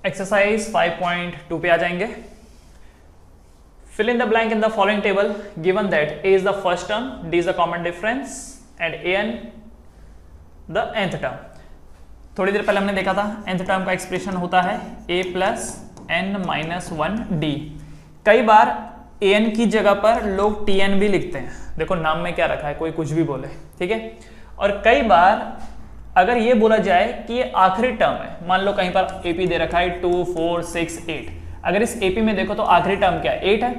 Exercise 5.2 पे आ जाएंगे। Fill in the blank in the following table given that a is the first term, d is the common difference and an द nth term. थोड़ी देर पहले हमने देखा था nth टर्म का एक्सप्रेशन होता है a plus n minus 1d। कई बार an की जगह पर लोग tn भी लिखते हैं, देखो नाम में क्या रखा है, कोई कुछ भी बोले, ठीक है। और कई बार अगर ये बोला जाए कि ये आखिरी टर्म है, मान लो कहीं पर AP दे रखा है 2 4 6 8, अगर इस AP में देखो तो आखिरी टर्म क्या है, 8 है,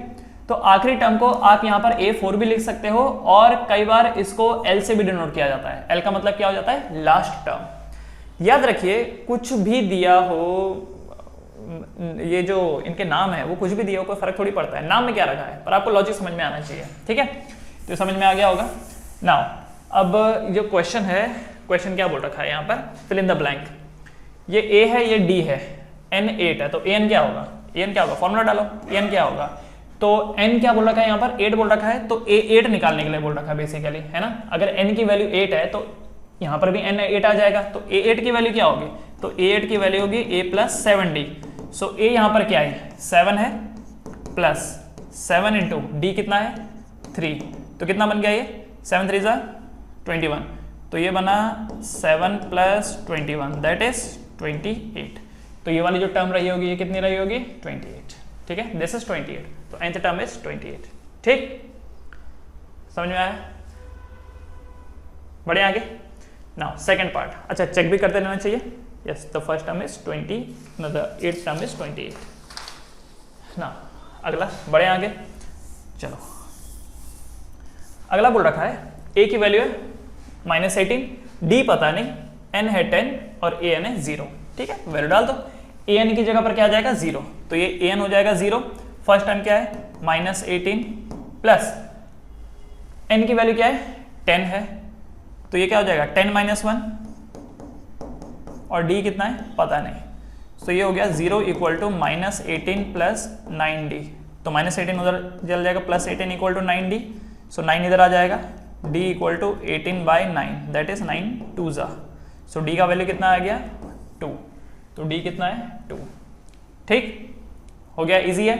तो आखिरी टर्म को आप यहाँ पर A4 भी लिख सकते हो और कई बार इसको L से भी डिनोट किया जाता है। L का मतलब क्या हो जाता है, लास्ट टर्म। याद रखिए कुछ भी दिया हो, ये जो इनके नाम है वो कुछ भी दिया हो, कोई फर्क थोड़ी पड़ता है नाम में क्या रखा है, पर आपको लॉजिक समझ में आना चाहिए, ठीक है। तो समझ में आ गया होगा। नाउ अब जो क्वेश्चन है, क्वेश्चन क्या बोल रखा है यहाँ पर, फिल इन द ब्लैंक। ये A है, ये D है, N 8 है, तो AN क्या होगा, AN क्या होगा, फॉर्मूला डालो, AN क्या होगा। तो N क्या बोल रखा है यहाँ पर, 8 बोल रखा है, तो A8 निकालने के लिए बोल रखा है बेसिकली, है ना। अगर N की वैल्यू 8 है तो यहाँ पर भी N 8 आ जाएगा, तो A8 की वैल्यू क्या होगी, तो A8 की वैल्यू होगी A plus 7D। So A यहाँ पर क्या है, 7 है, प्लस 7 इंटू D कितना है 3, तो कितना बन गया ये 7 3 21, तो ये बना 7 प्लस 21 दैट इज 28। तो ये वाली जो टर्म रही होगी ये कितनी रही होगी, 28, ठीक है, दिस इज 28, तो nth टर्म इज 28, ठीक, समझ में आया, बढ़े आगे। नाउ सेकंड पार्ट, अच्छा चेक भी करते रहना चाहिए, yes the first term is 20, know the 8th term is 28। ना अगला बढ़े आगे, चलो अगला बोल रखा है a की वैल्यू है -18, d पता नहीं, n है 10 और an है 0, ठीक है, वैल्यू डाल दो। an की जगह पर क्या आ जाएगा 0, तो ये an हो जाएगा 0। फर्स्ट टर्म क्या है -18 प्लस n की वैल्यू क्या है 10 है, तो ये क्या हो जाएगा 10 - 1 और d कितना है पता नहीं, तो ये हो गया 0 इक्वल टू -18 प्लस 9d, तो -18 उधर चल जाएगा, प्लस 18 इक्वल टू 9d, सो 9 इधर आ जाएगा, d equal to 18/9 that is 9 2 ज़ा, सो d का वैल्यू कितना आ गया 2, तो d कितना है 2, ठीक हो गया, इजी है।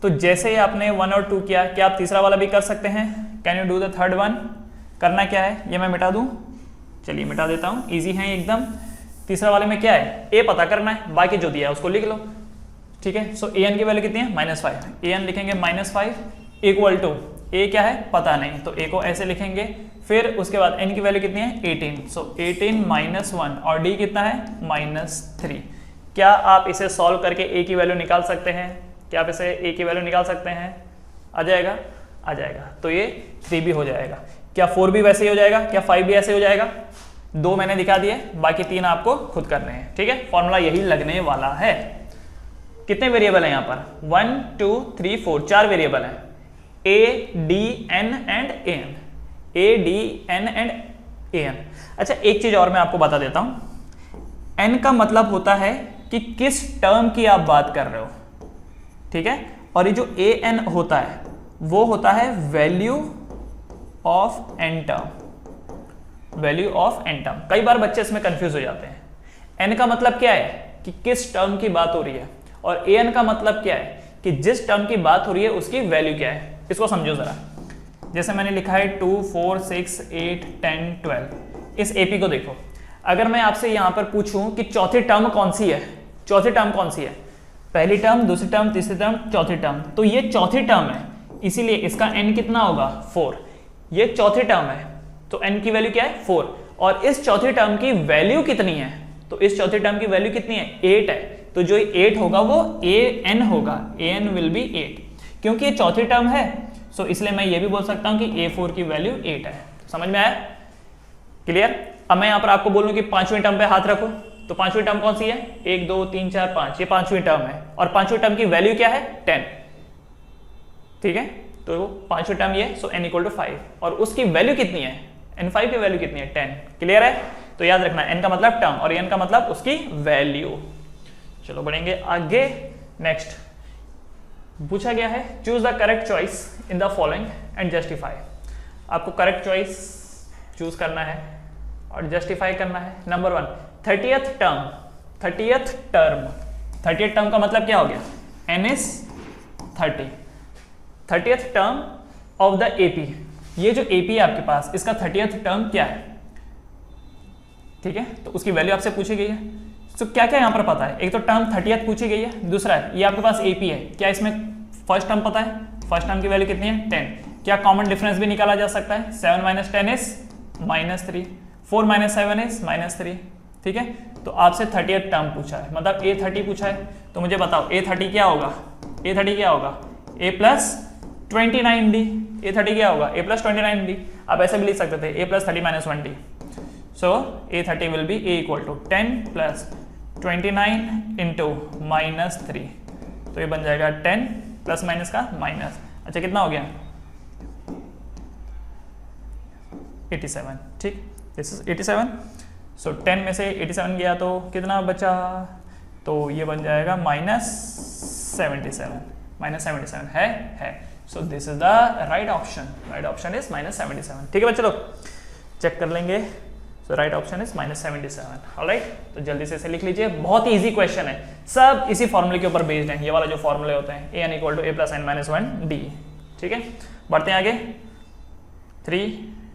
तो जैसे ही आपने 1 और 2 किया, क्या आप तीसरा वाला भी कर सकते हैं, can you do the third one. करना क्या है, ये मैं मिटा दूं, चलिए मिटा देता हूं, इजी है एकदम। तीसरा वाले में क्या है, a पता करना है, बाकी जो दिया है उसको लिख लो, ठीक है। सो an की वैल्यू कितनी है -5, an लिखेंगे -5 इक्वल टू a क्या है पता नहीं, तो a को ऐसे लिखेंगे, फिर उसके बाद n की वैल्यू कितनी है 18, सो 18 - 1 और d कितना है -3। क्या आप इसे सॉल्व करके a की वैल्यू निकाल सकते हैं, क्या आप इसे a की वैल्यू निकाल सकते हैं, आ जाएगा, आ जाएगा, तो ये 3 भी हो जाएगा। क्या 4 भी वैसे ही हो जाएगा, क्या 5 भी ऐसे हो जाएगा, 2 मैंने दिखा दिए, बाकी 3 आपको खुद करने हैं, ठीक है। फॉर्मूला यही लगने वाला है। कितने वेरिएबल है यहाँ पर, 1 2 3 4, 4 वेरिएबल है, a d n and an, a d n and an। अच्छा एक चीज और मैं आपको बता देता हूं, n का मतलब होता है कि किस टर्म की आप बात कर रहे हो, ठीक है, और ये जो an होता है वो होता है value of n term, value of n term. कई बार बच्चे इसमें कंफ्यूज हो जाते हैं। n का मतलब क्या है कि किस टर्म की बात हो रही है, और an का मतलब क्या है कि जिस टर्म की बात हो रही है उसकी वैल्यू क्या है। इसको समझो जरा, जैसे मैंने लिखा है 2 4 6 8 10 12, इस AP को देखो, अगर मैं आपसे यहां पर पूछूं कि चौथी टर्म कौन सी है, चौथी टर्म कौन सी है, पहली टर्म, दूसरी टर्म, तीसरी टर्म, चौथी टर्म, तो ये चौथी टर्म है, इसीलिए इसका n कितना होगा 4, ये चौथी टर्म है, तो n की वैल्यू क्या है 4, और इस चौथी टर्म की वैल्यू कितनी है, तो इस चौथी टर्म की वैल्यू कितनी है 8 है, तो जो 8 होगा वो an होगा, an विल बी 8, क्योंकि ये चौथी टर्म है, सो इसलिए मैं ये भी बोल सकता हूं कि a4 की वैल्यू 8 है। समझ में आया, क्लियर। अब मैं यहां पर आपको बोलूं कि पांचवी टर्म पे हाथ रखो, तो पांचवी टर्म कौन सी है, 1 2 3 4 5, ये पांचवी टर्म है, और पांचवी टर्म की वैल्यू क्या है 10, ठीक है, तो पांचवी टर्म ये, सो n इक्वल टू 5, और उसकी वैल्यू कितनी है, n5 की वैल्यू कितनी है 10, क्लियर है। तो याद रखना n का मतलब टर्म और n का मतलब उसकी वैल्यू। चलो बढ़ेंगे आगे, नेक्स्ट पूछा गया है choose the correct choice in the following and justify. आपको करेक्ट चॉइस चूज करना है और जस्टिफाई करना है। Number 1, 30th term 30th term. 30th term का मतलब क्या हो गया, n is 30। 30th term of the AP, ये जो AP है आपके पास, इसका 30th टर्म क्या है, ठीक है, तो उसकी वैल्यू आपसे पूछी गई है। तो क्या क्या यहाँ पर पता है, एक तो टर्म 30th पूछी गई है, दूसरा है ये आपके पास AP है, क्या इसमें फर्स्ट टर्म पता है, फर्स्ट टर्म की वैल्यू कितनी है 10, क्या कॉमन डिफरेंस भी निकाला जा सकता है, 7 - 10 इज -3, 4 - 7 इज -3, ठीक है। तो आपसे 30th टर्म पूछा है, मतलब A30 पूछा है, तो मुझे बताओ A30 क्या होगा, A30 क्या होगा, A + 29D, A30 क्या होगा, A + 29D। आप ऐसे भी लिख सकते थे A + 30 - 1D। So A30 will be A = 10 + 29 × -3, तो ये बन जाएगा 10 प्लस माइनस का माइनस, अच्छा कितना हो गया 87, ठीक, दिस इज 87। सो 10 में से 87 गया तो कितना बचा, तो ये बन जाएगा -77 है। So this is the right option is -77, ठीक है बच्चे लोग, चेक कर लेंगे। सो राइट ऑप्शन इज -77, ऑलराइट। तो जल्दी से इसे लिख लीजिए, बहुत ही इजी क्वेश्चन है, सब इसी फॉर्मूले के ऊपर बेस्ड है, ये वाला जो फॉर्मूले होते हैं an = a + n - 1d, ठीक है। बढ़ते हैं आगे, 3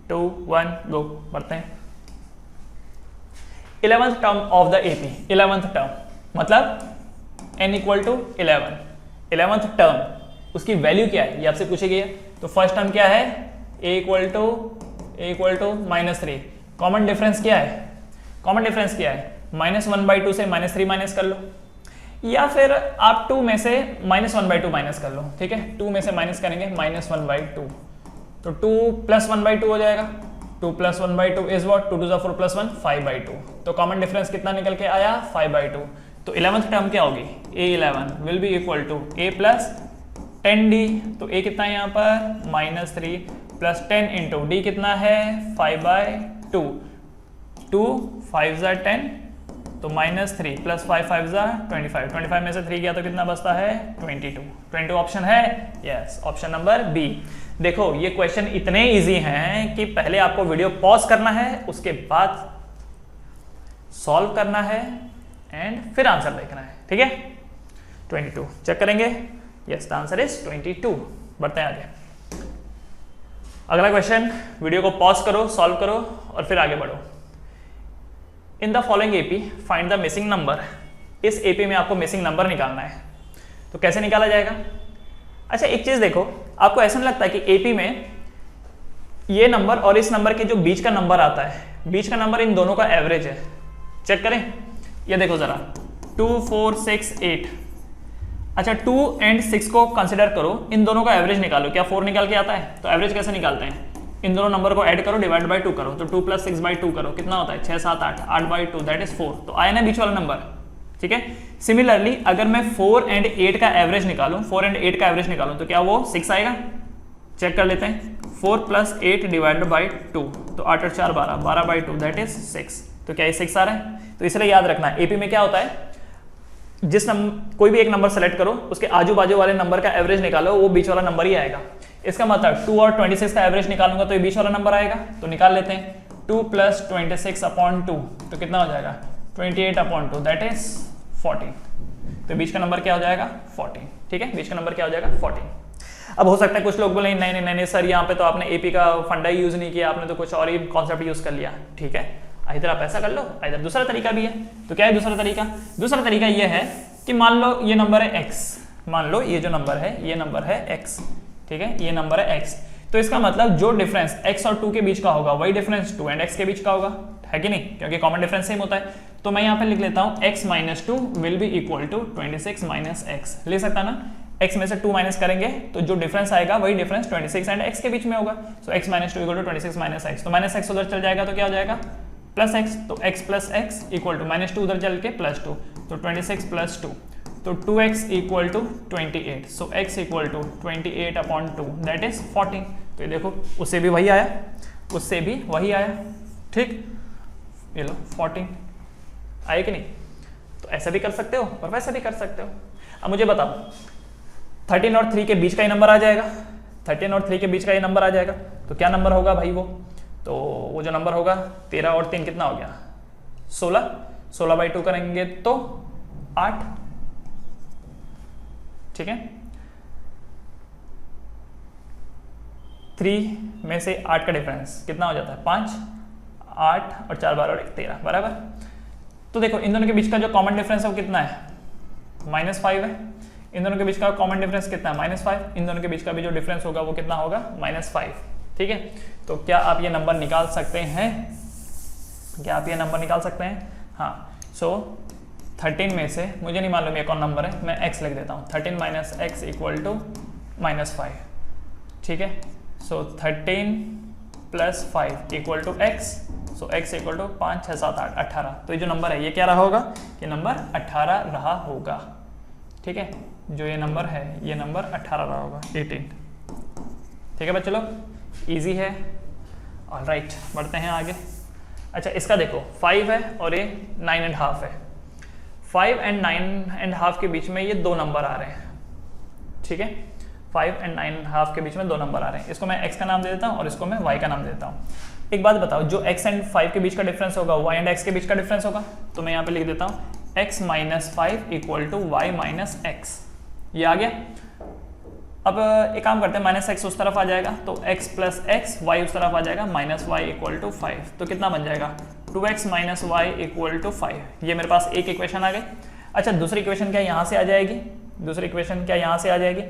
2 1 गो, बढ़ते हैं। 11th term of the AP, 11th term मतलब n = 11, 11th टर्म उसकी वैल्यू क्या है, ये आपसे पूछी गई है। तो फर्स्ट टर्म क्या है, a = -3, कॉमन डिफरेंस क्या है, कॉमन डिफरेंस क्या है, -1/2 से -3 माइनस कर लो, या फिर आप 2 में से -1/2 माइनस कर लो, ठीक है। 2 में से माइनस करेंगे -1/2, तो 2 + 1/2 हो जाएगा, 2 + 1/2 इज व्हाट, 2 × 4 + 1 5/2, तो कॉमन डिफरेंस कितना निकल के आया 5/2। तो 11th टर्म क्या होगी, A11 will be equal to A + 10D, तो A कितना है यहाँ पर -3 + 10 × D कितना है 5/2, 2 5 × 10, तो -3 + 5 5 × 25, 25 में से 3 गया तो कितना बचता है 22 ऑप्शन है, यस ऑप्शन नंबर बी। देखो ये क्वेश्चन इतने इजी हैं कि पहले आपको वीडियो पॉज करना है, उसके बाद सॉल्व करना है एंड फिर आंसर देखना है, ठीक है। 22 चेक करेंगे, यस द आंसर इज 22। बढ़ते हैं आगे, अगला क्वेश्चन, वीडियो को पॉज करो, सॉल्व करो और फिर आगे बढ़ो। इन the following AP find the missing number, इस AP में आपको मिसिंग नंबर निकालना है, तो कैसे निकाला जाएगा। अच्छा एक चीज देखो, आपको ऐसा नहीं लगता कि AP में ये नंबर और इस नंबर के जो बीच का नंबर आता है, बीच का नंबर इन दोनों का एवरेज है, चेक करें, ये देखो जरा 2 4 6 8, अच्छा 2 और 6 को कंसिडर करो, इन दोनों का एवरेज निकालो, क्या 4 निकाल के आता है, तो एवरेज कैसे निकालते हैं, इन दोनों नंबर को ऐड करो, डिवाइड बाय 2 करो, तो 2 + 6/2 करो, कितना होता है 6 7 8, 8/2 दैट इज 4, तो आया ना बीच वाला नंबर, ठीक है। सिमिलरली अगर मैं 4 और 8 का एवरेज निकालूं, 4 और 8 का एवरेज निकालूं, तो क्या वो 6 आएगा, चेक कर लेते हैं, 4 + 8 / 2, तो 8 और 4 12, 12/2 दैट इज 6, तो क्या ये 6 आ रहा है। तो इसलिए याद रखना AP में क्या होता है, जिस कोई भी एक नंबर सेलेक्ट करो, उसके आजू बाजू वाले नंबर का एवरेज निकालो, वो बीच वाला नंबर ही आएगा। इसका मतलब 2 और 26 का एवरेज निकालूंगा तो ये बीच वाला नंबर आएगा, तो निकाल लेते हैं, 2 + 26/2, तो कितना हो जाएगा 28/2 दैट इज 14, तो बीच का नंबर क्या हो जाएगा 14, ठीक है, बीच का नंबर क्या हो जाएगा 14। अब हो सकता है कुछ लोग बोले नहीं नहीं नहीं सर, यहाँ पे तो आपने AP का फंडा ही यूज नहीं किया, आपने तो कुछ और ही कॉन्सेप्ट यूज कर लिया, ठीक है, इधर आप ऐसा कर लो, इधर दूसरा तरीका भी है। तो क्या है दूसरा तरीका, दूसरा तरीका ये है कि मान लो ये नंबर है x, मान लो ये जो नंबर है ये नंबर है x, ठीक है, ये नंबर है x, तो इसका मतलब जो डिफरेंस x और 2 के बीच का होगा वही डिफरेंस 2 और x के बीच का होगा, है कि नहीं, क्योंकि कॉमन डिफरेंस सेम होता है। तो मैं यहाँ पे लिख लेता हूँ x - 2 will be equal to 26 - x, ले सकता ना, x में से 2 माइनस करेंगे तो जो डिफरेंस आएगा वही डिफरेंस 26 एंड x के बीच में होगा, सो x - 2 = 26 - x, तो -x उधर चल जाएगा तो क्या हो जाएगा +x, तो x + x इक्वल टू -2 उधर चल के +2, तो 26 + 2, तो 2x = 28, so x = 28/2 that is 14, तो ये देखो उससे भी वही आया, उससे भी वही आया, ठीक, ये लो 14 आए कि नहीं। तो ऐसा भी कर सकते हो और वैसा भी कर सकते हो। अब मुझे बताओ 13 और 3 के बीच का ही नंबर आ जाएगा, 13 और 3 के बीच का ये नंबर आ जाएगा, तो क्या नंबर होगा भाई वो, तो वो जो नंबर होगा 13 और 3 कितना हो गया 16, 16/2 करेंगे तो 8, ठीक है। 3 में से 8 का डिफरेंस कितना हो जाता है 5, 8 और 4 12 और 1 13, बराबर। तो देखो इन दोनों के बीच का जो कॉमन डिफरेंस है वो कितना है -5 है। इन दोनों के बीच का कॉमन डिफरेंस कितना है -5। इन दोनों के बीच का भी जो डिफरेंस होगा वो कितना होगा -5, ठीक है। तो क्या आप ये नंबर निकाल सकते हैं? क्या आप ये नंबर निकाल सकते हैं? हाँ। सो 13 में से मुझे नहीं मालूम ये कौन नंबर है, मैं x लिख देता हूँ। 13 - x = -5, ठीक है। सो 13 + 5 = x। सो x = 5 6 7 8 18। तो ये जो नंबर है ये क्या रहा होगा? ये नंबर 18 रहा होगा, ठीक है। जो ये नंबर है ये नंबर 18 रहा होगा, 18, ठीक है बच्चे लोग, इजी है। ऑलराइट, बढ़ते हैं आगे। अच्छा इसका देखो 5 है और ये 9.5 है। 5 और 9.5 के बीच में ये 2 नंबर आ रहे हैं, ठीक है। 5 और 9.5 के बीच में 2 नंबर आ रहे हैं। इसको मैं x का नाम दे देता हूँ और इसको मैं y का नाम दे देता हूँ। एक बात बताओ, जो x और 5 के बीच का डिफरेंस होगा y और x के बीच का डिफरेंस होगा, तो मैं यहाँ पे लिख देता हूँ x - 5 = y - x। ये आ गया। अब एक काम करते हैं, -x उस तरफ आ जाएगा तो x + x, y उस तरफ आ जाएगा, -y = 5। तो कितना बन जाएगा 2x - y = 5। ये मेरे पास एक इक्वेशन आ गई। अच्छा दूसरी इक्वेशन क्या यहाँ से आ जाएगी? दूसरी इक्वेशन क्या यहाँ से आ जाएगी?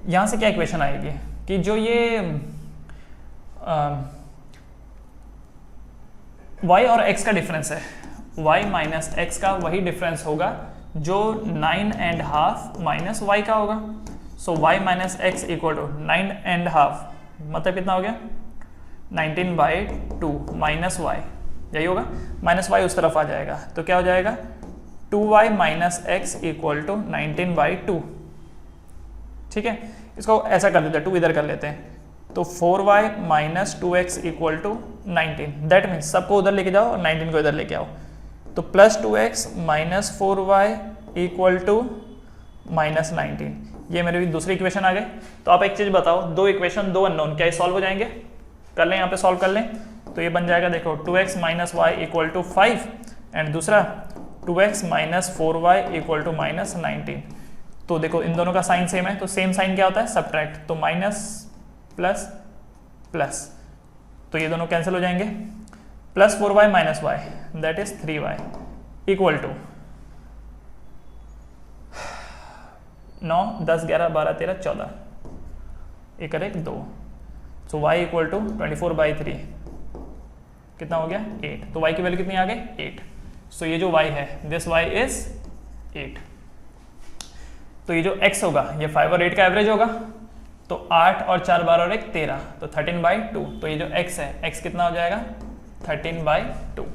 यहाँ से क्या इक्वेशन आएगी कि जो ये y और x का डिफरेंस है, y - x का वही डिफरेंस होगा जो 9.5 - y का होगा। सो y - x = 9.5, मतलब कितना हो गया 19/2 - y, यही होगा। -y उस तरफ आ जाएगा तो क्या हो जाएगा 2y - x = 19/2, ठीक है। इसको ऐसा कर देते हैं, 2 इधर कर लेते हैं, तो 4y - 2x = 19। दैट मीन्स सबको उधर लेके जाओ और 19 को इधर लेके आओ, तो +2x - 4y = -19। ये मेरी भी दूसरी इक्वेशन आ गई। तो आप एक चीज़ बताओ, 2 इक्वेशन 2 अननोन, क्या ये सॉल्व हो जाएंगे? कर लें, यहाँ पे सॉल्व कर लें। तो ये बन जाएगा देखो 2x - y = 5 एंड दूसरा 2x - 4y = -19। तो देखो इन दोनों का साइन सेम है, तो सेम साइन क्या होता है सब्ट्रैक्ट, तो माइनस प्लस प्लस, तो ये दोनों कैंसिल हो जाएंगे। +4y - y that is 3y equal to 9 10 11 12 13 14, एक और एक 2, सो y = 24/3 कितना हो गया 8। तो y की वैल्यू कितनी आ गई 8। सो ये जो y है दिस y इज 8। तो ये जो x होगा ये 5 और 8 का एवरेज होगा, तो 8 और 4 12 और 1 13, तो 13/2। तो ये जो x है x कितना हो जाएगा 13/2,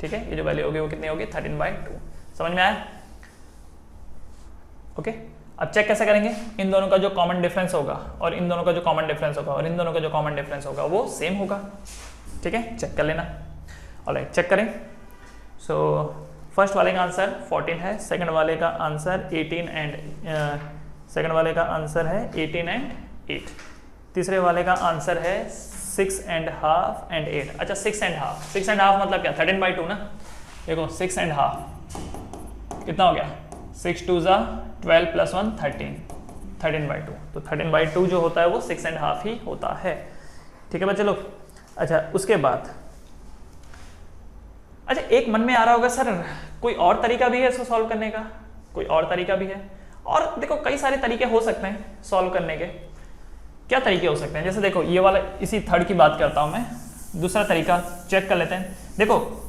ठीक है। ये जो वैल्यू होगी वो कितनी होगी 13/2। समझ में आया? ओके। अब चेक कैसे करेंगे? इन दोनों का जो कॉमन डिफरेंस होगा और इन दोनों का जो कॉमन डिफरेंस होगा और इन दोनों का जो कॉमन डिफरेंस होगा वो सेम होगा, ठीक है। चेक कर लेना। ऑलराइट, चेक करें। सो फर्स्ट वाले का आंसर 14 है, सेकंड वाले का आंसर 18 एंड 8, तीसरे वाले का आंसर है 6.5 एंड 8। अच्छा 6.5 मतलब क्या 13/2 ना। देखो 6.5 कितना हो गया 6 2 12 + 1 13/2। तो 13/2 जो होता है वो 6.5 ही होता है, ठीक है बच्चे लोग। अच्छा उसके बाद अच्छा एक मन में आ रहा होगा सर कोई और तरीका भी है इसको सॉल्व करने का, कोई और तरीका भी है। और देखो कई सारे तरीके हो सकते हैं सॉल्व करने के। क्या तरीके हो सकते हैं? जैसे देखो ये वाला, इसी थर्ड की बात करता हूं मैं। दूसरा तरीका चेक कर लेते हैं। देखो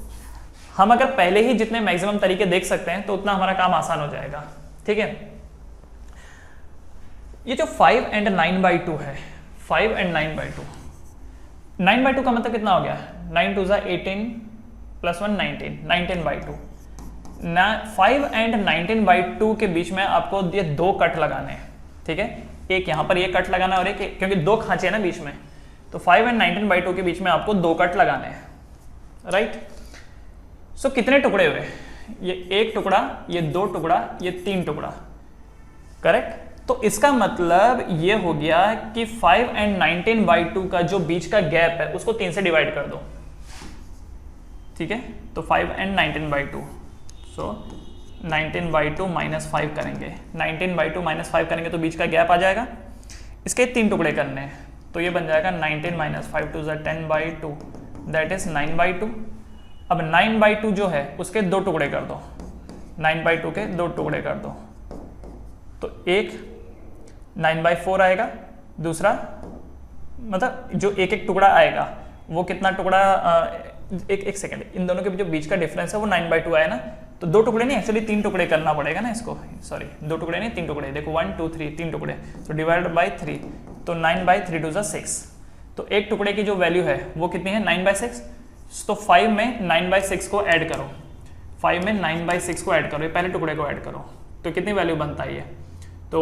हम अगर पहले ही जितने मैक्सिमम तरीके देख सकते हैं तो उतना हमारा काम आसान हो जाएगा, ठीक है। ये जो 5 और 9/2 है, 5 और 9/2, 9/2 का मतलब कितना हो गया 9 2 18 + 1 19, 19/2। 5 और 19/2 के बीच में आपको ये 2 कट लगाने हैं, ठीक है। एक यहाँ पर ये कट लगाना है और एक, क्योंकि 2 खांचे हैं ना बीच में, तो 5 और 19/2 के बीच में आपको 2 कट लगाने हैं, राइट। सो कितने टुकड़े हुए? ये 1 टुकड़ा, ये 2 टुकड़ा, ये 3 टुकड़ा, करेक्ट। तो इसका मतलब ये हो गया कि 5 और 19/2 का जो बीच का गैप है उसको 3 से डिवाइड कर दो, ठीक है। तो 5 और 19/2 सो 19/2 -5 करेंगे, 19/2 -5 करेंगे तो बीच का गैप आ जाएगा। इसके 3 टुकड़े करने हैं तो ये बन जाएगा 19 - 5 2 10/2 दैट इज 9/2। अब 9/2 जो है उसके 2 टुकड़े कर दो, 9/2 के 2 टुकड़े कर दो तो एक 9/4 आएगा, दूसरा मतलब जो एक एक टुकड़ा आएगा वो कितना टुकड़ा एक सेकंड, इन दोनों के जो बीच का डिफरेंस है वो 9/2 आया ना, तो 2 टुकड़े नहीं एक्चुअली 3 टुकड़े करना पड़ेगा ना इसको, सॉरी 2 टुकड़े नहीं 3 टुकड़े, देखो 1 2 3 3 टुकड़े, तो डिवाइडेड बाई 3 तो 9/3 2 6, तो एक टुकड़े की जो वैल्यू है वो कितनी है 9/6, तो 5 में 9/6 को ऐड करो, 5 में 9/6 को ऐड करो, ये पहले टुकड़े को ऐड करो तो कितनी वैल्यू बनता है ये, तो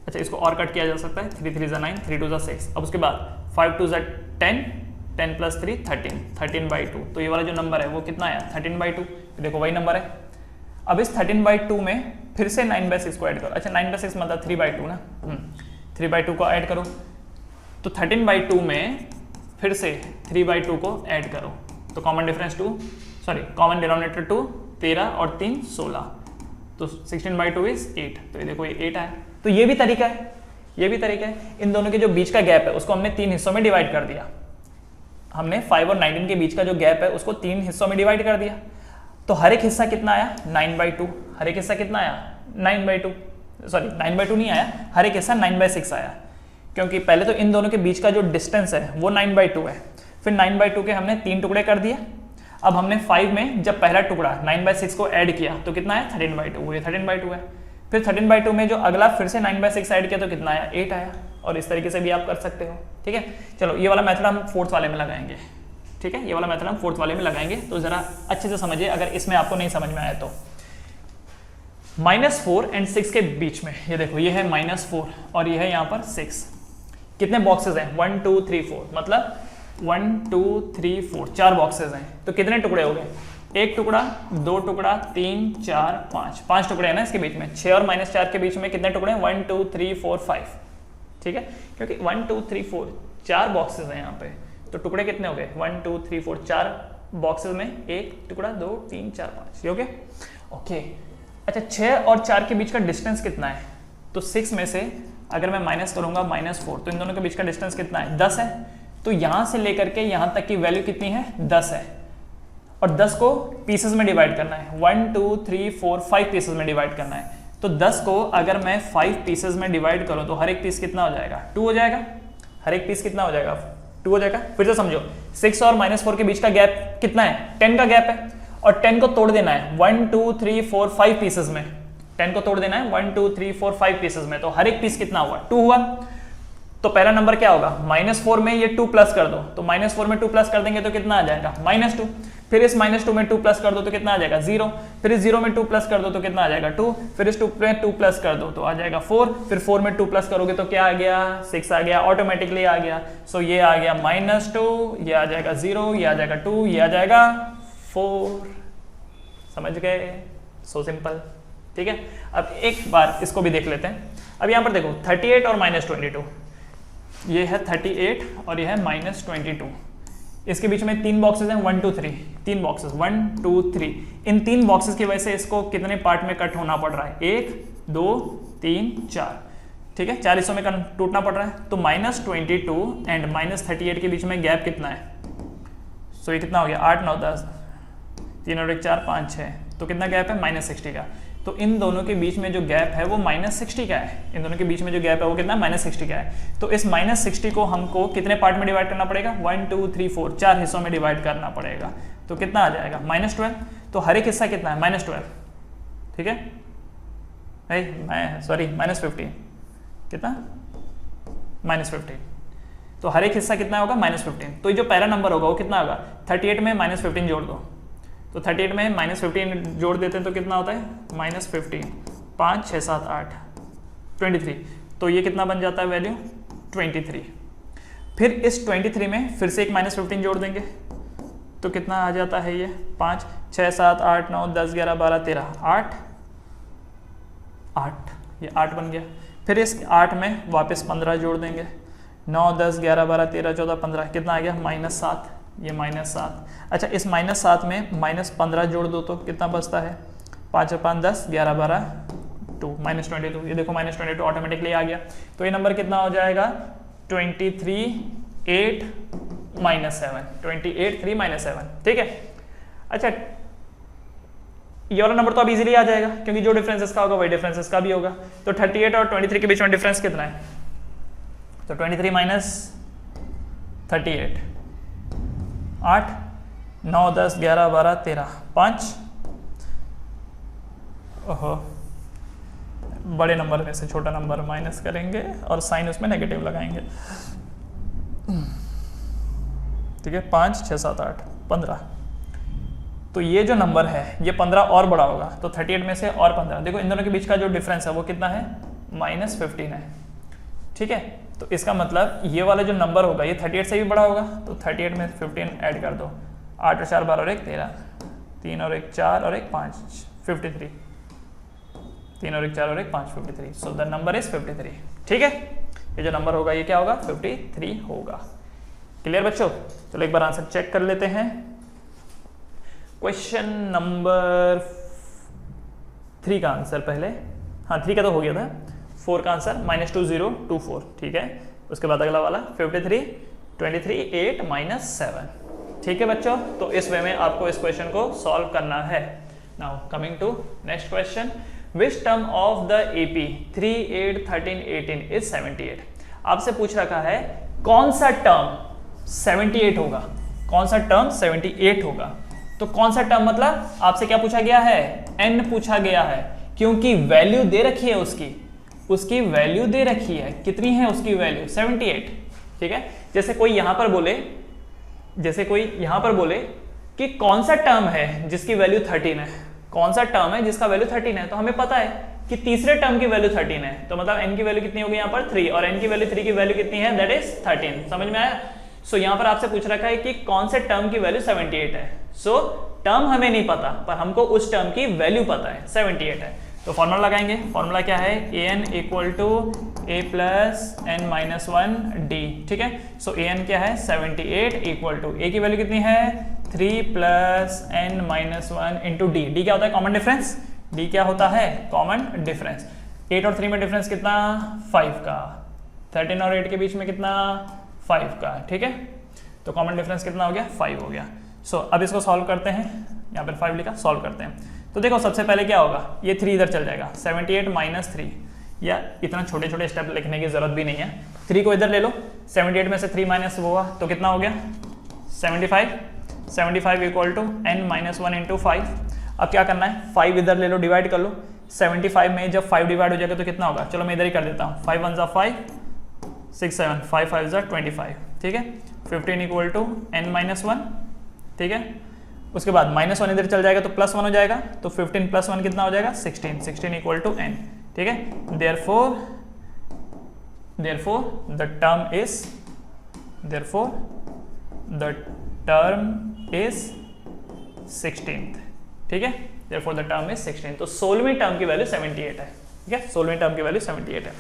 अच्छा इसको और कट किया जा सकता है, 3 3 9 3 2 6, अब उसके बाद 5 2 10 10 + 3 13 13/2, तो ये वाला जो नंबर है वो कितना आया 13/2, देखो वही नंबर है। अब इस 13/2 में फिर से 9/6 को ऐड करो, अच्छा 9/6 मतलब 3/2 ना, 3/2 को ऐड करो, तो 13/2 में फिर से 3/2 को ऐड करो, तो common difference 2 sorry common denominator 2 13 और 3 16, तो 16/2 इज 8, तो ये देखो ये 8 आया। तो ये भी तरीका है, ये भी तरीका है, इन दोनों के जो बीच का गैप है उसको हमने 3 हिस्सों में डिवाइड कर दिया, हमने 5 और 19 के बीच का जो गैप है उसको 3 हिस्सों में डिवाइड कर दिया, तो हर एक हिस्सा कितना आया 9/2, हर एक हिस्सा कितना आया 9/2, सॉरी 9/2 नहीं आया, हर एक हिस्सा 9/6 आया, क्योंकि पहले तो इन दोनों के बीच का जो डिस्टेंस है वो 9/2 है, फिर 9/2 के हमने 3 टुकड़े कर दिए, अब हमने 5 में जब पहला टुकड़ा 9/6 को ऐड किया तो कितना आया 13/2, वो ये 13/2 है, फिर 13/2 में जो अगला फिर से 9/6 ऐड किया तो कितना आया 8 आया, और इस तरीके से भी आप कर सकते हो, ठीक है। चलो ये वाला मेथड हम 4th वाले में लगाएंगे, ठीक है, ये वाला मेथड हम 4th वाले में लगाएंगे, तो जरा अच्छे से समझिए अगर इसमें आपको नहीं समझ में आया तो। -4 और 6 के बीच में ये देखो ये है -4 और ये है यहाँ पर 6, कितने बॉक्सेस हैं 1 2 3 4, मतलब 1 2 3 4 4 बॉक्सेस हैं, तो कितने टुकड़े हो गए, एक टुकड़ा 2 टुकड़ा 3 4 5 5 टुकड़े हैं ना इसके बीच में, 6 और -4 के बीच में कितने टुकड़े हैं 1 2 3 4 5, ठीक है, क्योंकि 1 2 3 4 4 बॉक्सेस हैं यहाँ पे, तो टुकड़े कितने हो गए 1 2 3 4 4 बॉक्सेस में एक टुकड़ा 2 3 4 5, ये हो गया ओके। अच्छा 6 और 4 के बीच का डिस्टेंस कितना है, तो 6 में से अगर मैं माइनस करूंगा -4 तो इन दोनों के बीच का डिस्टेंस कितना है 10 है, तो यहाँ से लेकर के यहाँ तक की वैल्यू कितनी है 10 है, और 10 को पीसेस में डिवाइड करना है, 1 2 3 4 5 पीसेस में डिवाइड करना है, तो 10 को अगर मैं 5 पीसेस में डिवाइड करूं तो हर एक पीस कितना हो जाएगा 2 हो जाएगा, हर एक पीस कितना हो जाएगा 2 हो जाएगा। फिर से समझो 6 और -4 के बीच का गैप कितना है 10 का गैप है, और 10 को तोड़ देना है 1 2 3 4 5 पीसेस में, 10 को तोड़ देना है 1 2 3 4 5 पीसेस में, तो हर एक पीस कितना हुआ 2 हुआ, तो पहला नंबर क्या होगा -4 में ये 2 प्लस कर दो, तो -4 में 2 प्लस कर देंगे तो कितना आ जाएगा -2, फिर इस -2 में 2 प्लस कर दो तो कितना आ जाएगा 0, फिर इस 0 में 2 प्लस कर दो तो कितना आ जाएगा 2, फिर इस 2 में 2 प्लस कर दो तो आ जाएगा 4, फिर 4 में 2 प्लस करोगे तो क्या आ गया 6 आ गया, ऑटोमेटिकली आ गया, सो ये आ गया -2, ये आ जाएगा 0, ये आ जाएगा 2, ये आ जाएगा 4, समझ गए, सो सिंपल, ठीक है। अब एक बार इसको भी देख लेते हैं, अब यहाँ पर देखो 38 और -22, ये है 38 और ये है -22, इसके बीच में 3 बॉक्सेस हैं 1 2 3, 3 बॉक्सेस 1 2 3, इन 3 बॉक्सेस की वजह से इसको कितने पार्ट में कट होना पड़ रहा है 1 2 3 4, ठीक है, 4 हिस्सों में टूटना पड़ रहा है, तो -22 एंड -38 के बीच में गैप कितना है, सो ये कितना हो गया 8 9 10 3 और 1 4 5 6, तो कितना गैप है -60 का, तो इन दोनों के बीच में जो गैप है वो -60 का है, इन दोनों के बीच में जो गैप है वो कितना -60 का है, तो इस -60 को हमको कितने पार्ट में डिवाइड करना पड़ेगा 1 2 3 4 4 हिस्सों में डिवाइड करना पड़ेगा, तो कितना आ जाएगा -12, तो हर एक हिस्सा कितना है -12, ठीक है, सॉरी -15, कितना -15, तो हर एक हिस्सा कितना होगा -15, तो ये जो पहला नंबर होगा वो कितना होगा 38 में -15 जोड़ दो, तो 38 में -15 जोड़ देते हैं तो कितना होता है -15 5 6 7 8 23, तो ये कितना बन जाता है वैल्यू 23, फिर इस 23 में फिर से एक -15 जोड़ देंगे तो कितना आ जाता है ये 5 6 7 8 9 10 11 12 13 8 8, ये 8 बन गया, फिर इस 8 में वापस 15 जोड़ देंगे, 9 10 11 12 13 14 15, कितना आ गया -7, ये -7। अच्छा, इस -7 में -15 जोड़ दो तो कितना बचता है? 5 और 5 10, 11 12 2 -22। ये देखो -22 ऑटोमेटिकली आ गया। तो ये नंबर कितना हो जाएगा? 23 8 -7, 28 3 -7। ठीक है। अच्छा, ये वाला नंबर तो अब इजीली आ जाएगा क्योंकि जो डिफरेंस इसका होगा वही डिफरेंस इसका भी होगा। तो 38 और 23 के बीच में डिफरेंस कितना है? तो 23 माइनस 38, 8 9 10 11 12 13 5। ओहो, बड़े नंबर में से छोटा नंबर माइनस करेंगे और साइन उसमें नेगेटिव लगाएंगे। ठीक है, 5 6 7 8 15। तो ये जो नंबर है ये 15 और बड़ा होगा, तो 38 में से और 15। देखो इन दोनों के बीच का जो डिफरेंस है वो कितना है? -15 है। ठीक है, तो इसका मतलब ये वाला जो नंबर होगा ये 38 से भी बड़ा होगा। तो 38 में 15 ऐड कर दो, 8 और 4 12 और 1 13, 3 और 1 4 और 1 5 53, 3 और 1 4 और 1 5 53। So the number is 53। ठीक है, ये जो नंबर होगा ये क्या होगा? 53 होगा। क्लियर बच्चों? चलो एक बार आंसर चेक कर लेते हैं। क्वेश्चन नंबर 3 का आंसर पहले, हाँ 3 का तो हो गया था। 4 का आंसर -2024। ठीक है, उसके बाद अगला वाला 53 23 8 -7। ठीक है बच्चों, तो इस वे में आपको इस क्वेश्चन को सॉल्व करना है। Now coming to next question, which term of the AP 3 8 13 18 इज 78। आपसे पूछ रखा है कौन सा टर्म 78 होगा, कौन सा टर्म 78 होगा। तो कौन सा टर्म मतलब आपसे क्या पूछा गया है? n पूछा गया है, क्योंकि वैल्यू दे रखी है उसकी वैल्यू दे रखी है। कितनी है उसकी वैल्यू? 78। ठीक है, जैसे कोई यहां पर बोले कि कौन सा टर्म है जिसकी वैल्यू 13 है, कौन सा टर्म है जिसका वैल्यू 13 है, तो हमें पता है कि तीसरे टर्म की वैल्यू 13 है। तो मतलब n की वैल्यू कितनी होगी यहाँ पर? 3, और n की वैल्यू 3 की वैल्यू कितनी है? That is 13। समझ में आया? सो यहाँ पर आपसे पूछ रखा है कि कौन से टर्म की वैल्यू 78 है। सो टर्म हमें नहीं पता, पर हमको उस टर्म की वैल्यू पता है, 78 है। तो फॉर्मूला लगाएंगे। फॉर्मूला क्या है? an equal to a plus n minus 1 d. ठीक है, सो an क्या है? 78 इक्वल टू a की वैल्यू कितनी है? 3 plus n minus 1 into d. D क्या होता है? Common difference. डी क्या होता है? Common difference. 8 और 3 में डिफरेंस कितना? 5 का। 13 और 8 के बीच में कितना? 5 का। ठीक है, तो कॉमन डिफरेंस कितना हो गया? 5 हो गया। सो अब इसको सॉल्व करते हैं। यहाँ पर 5 लिखा, सॉल्व करते हैं। तो देखो सबसे पहले क्या होगा, ये 3 इधर चल जाएगा, 78 माइनस 3, या इतना छोटे छोटे स्टेप लिखने की जरूरत भी नहीं है। 3 को इधर ले लो, 78 में से 3 माइनस हुआ तो कितना हो गया? 75। 75 equal to n minus 1 into 5। अब क्या करना है? 5 इधर ले लो, डिवाइड कर लो। 75 में जब 5 डिवाइड हो जाएगा तो कितना होगा? चलो मैं इधर ही कर देता हूँ। 5 1 ज़ा 5, 6 7, 5 5 ज़ा 25। ठीक है, 15 इक्वल टू n माइनस 1। ठीक है, उसके बाद -1 इधर चल जाएगा तो +1 हो जाएगा, तो 15 + 1 कितना हो जाएगा? 16। 16 इक्वल टू n। ठीक है, देयरफॉर द टर्म इज 16। ठीक है, देयरफॉर द टर्म इज 16। तो 16वीं टर्म की वैल्यू 78 है। ठीक है, 16वीं टर्म की वैल्यू 78 है।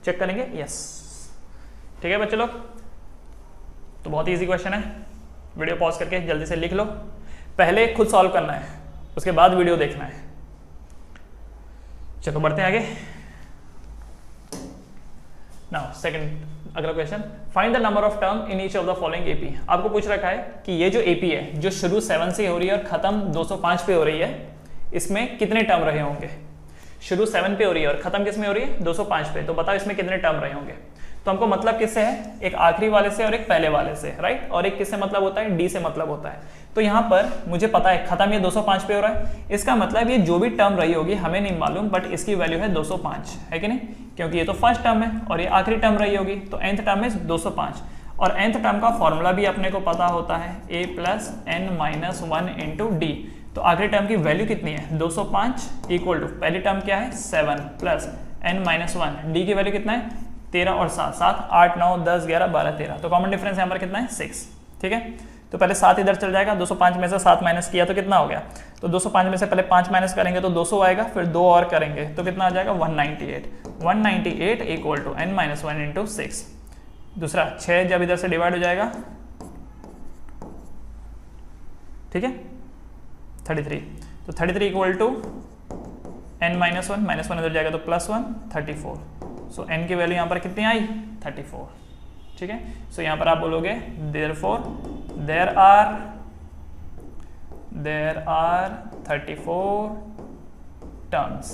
चेक करेंगे। यस, ठीक है बच्चे लोग, तो बहुत ईजी क्वेश्चन है। वीडियो पॉज करके जल्दी से लिख लो। पहले खुद सॉल्व करना है, उसके बाद वीडियो देखना है। चलो बढ़ते हैं आगे। नाउ सेकंड, अगला question, find the number of term in each of the following AP. आपको पूछ रखा है कि ये जो एपी है जो शुरू 7 से हो रही है और खत्म 205 पे हो रही है, इसमें कितने टर्म रहे होंगे? शुरू 7 पे हो रही है और खत्म किस में हो रही है? 205 पे। तो बताओ इसमें कितने टर्म रहे होंगे? तो हमको मतलब किससे है? एक आखिरी वाले से और एक पहले वाले से, राइट। और एक किससे मतलब होता है? डी से मतलब होता है। तो यहाँ पर मुझे पता है खत्म ये 205 पे हो रहा है, इसका मतलब ये जो भी टर्म रही होगी हमें नहीं मालूम, बट इसकी वैल्यू है 205, है कि नहीं? क्योंकि ये तो फर्स्ट टर्म है और ये आखिरी टर्म रही होगी, तो nth टर्म इज 205। और nth टर्म का फॉर्मूला भी अपने को पता होता है, a plus n minus 1 into D. तो आखिरी टर्म की वैल्यू कितनी है? 205 इक्वल टू पहली टर्म क्या है? 7 प्लस n माइनस 1, डी की वैल्यू कितना है? 13 और 7, 7 8 9 10 11 12 13। तो कॉमन डिफरेंस यहाँ पर कितना है? 6। ठीक है, तो पहले 7 इधर चल जाएगा, 205 में से 7 माइनस किया तो कितना हो गया? तो 205 में से पहले 5 माइनस करेंगे तो 200 आएगा, फिर 2 और करेंगे तो कितना आ जाएगा? 198। 198 equal to n minus 1 into 6। दूसरा 6 जब इधर से डिवाइड हो जाएगा ठीक है 33, तो 33 equal to n minus one इधर जाएगा तो +1 34। सो n की वैल्यू यहाँ पर कितनी आई 34, ठीक है। सो यहाँ पर आप बोलोगे therefore there are 34 terms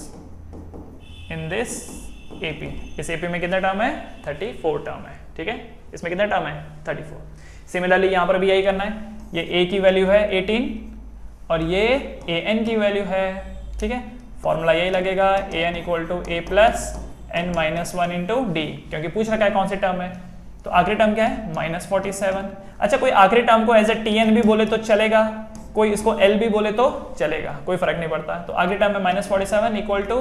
in this AP। इस AP में कितना टर्म है 34 टर्म है, ठीक है। इसमें कितना टर्म है 34। सिमिलरली यहाँ पर भी यही करना है, ये A की वैल्यू है 18 और ये AN की वैल्यू है, ठीक है। फॉर्मूला यही लगेगा AN equal to A plus n minus one into D, क्योंकि पूछ रखा है कौन सी टर्म है। तो आखिरी टर्म क्या है -47। अच्छा, कोई आखिरी टर्म को एज ए TN भी बोले तो चलेगा, कोई इसको L भी बोले तो चलेगा, कोई फर्क नहीं पड़ता। तो आखिरी टर्म में -47 equal to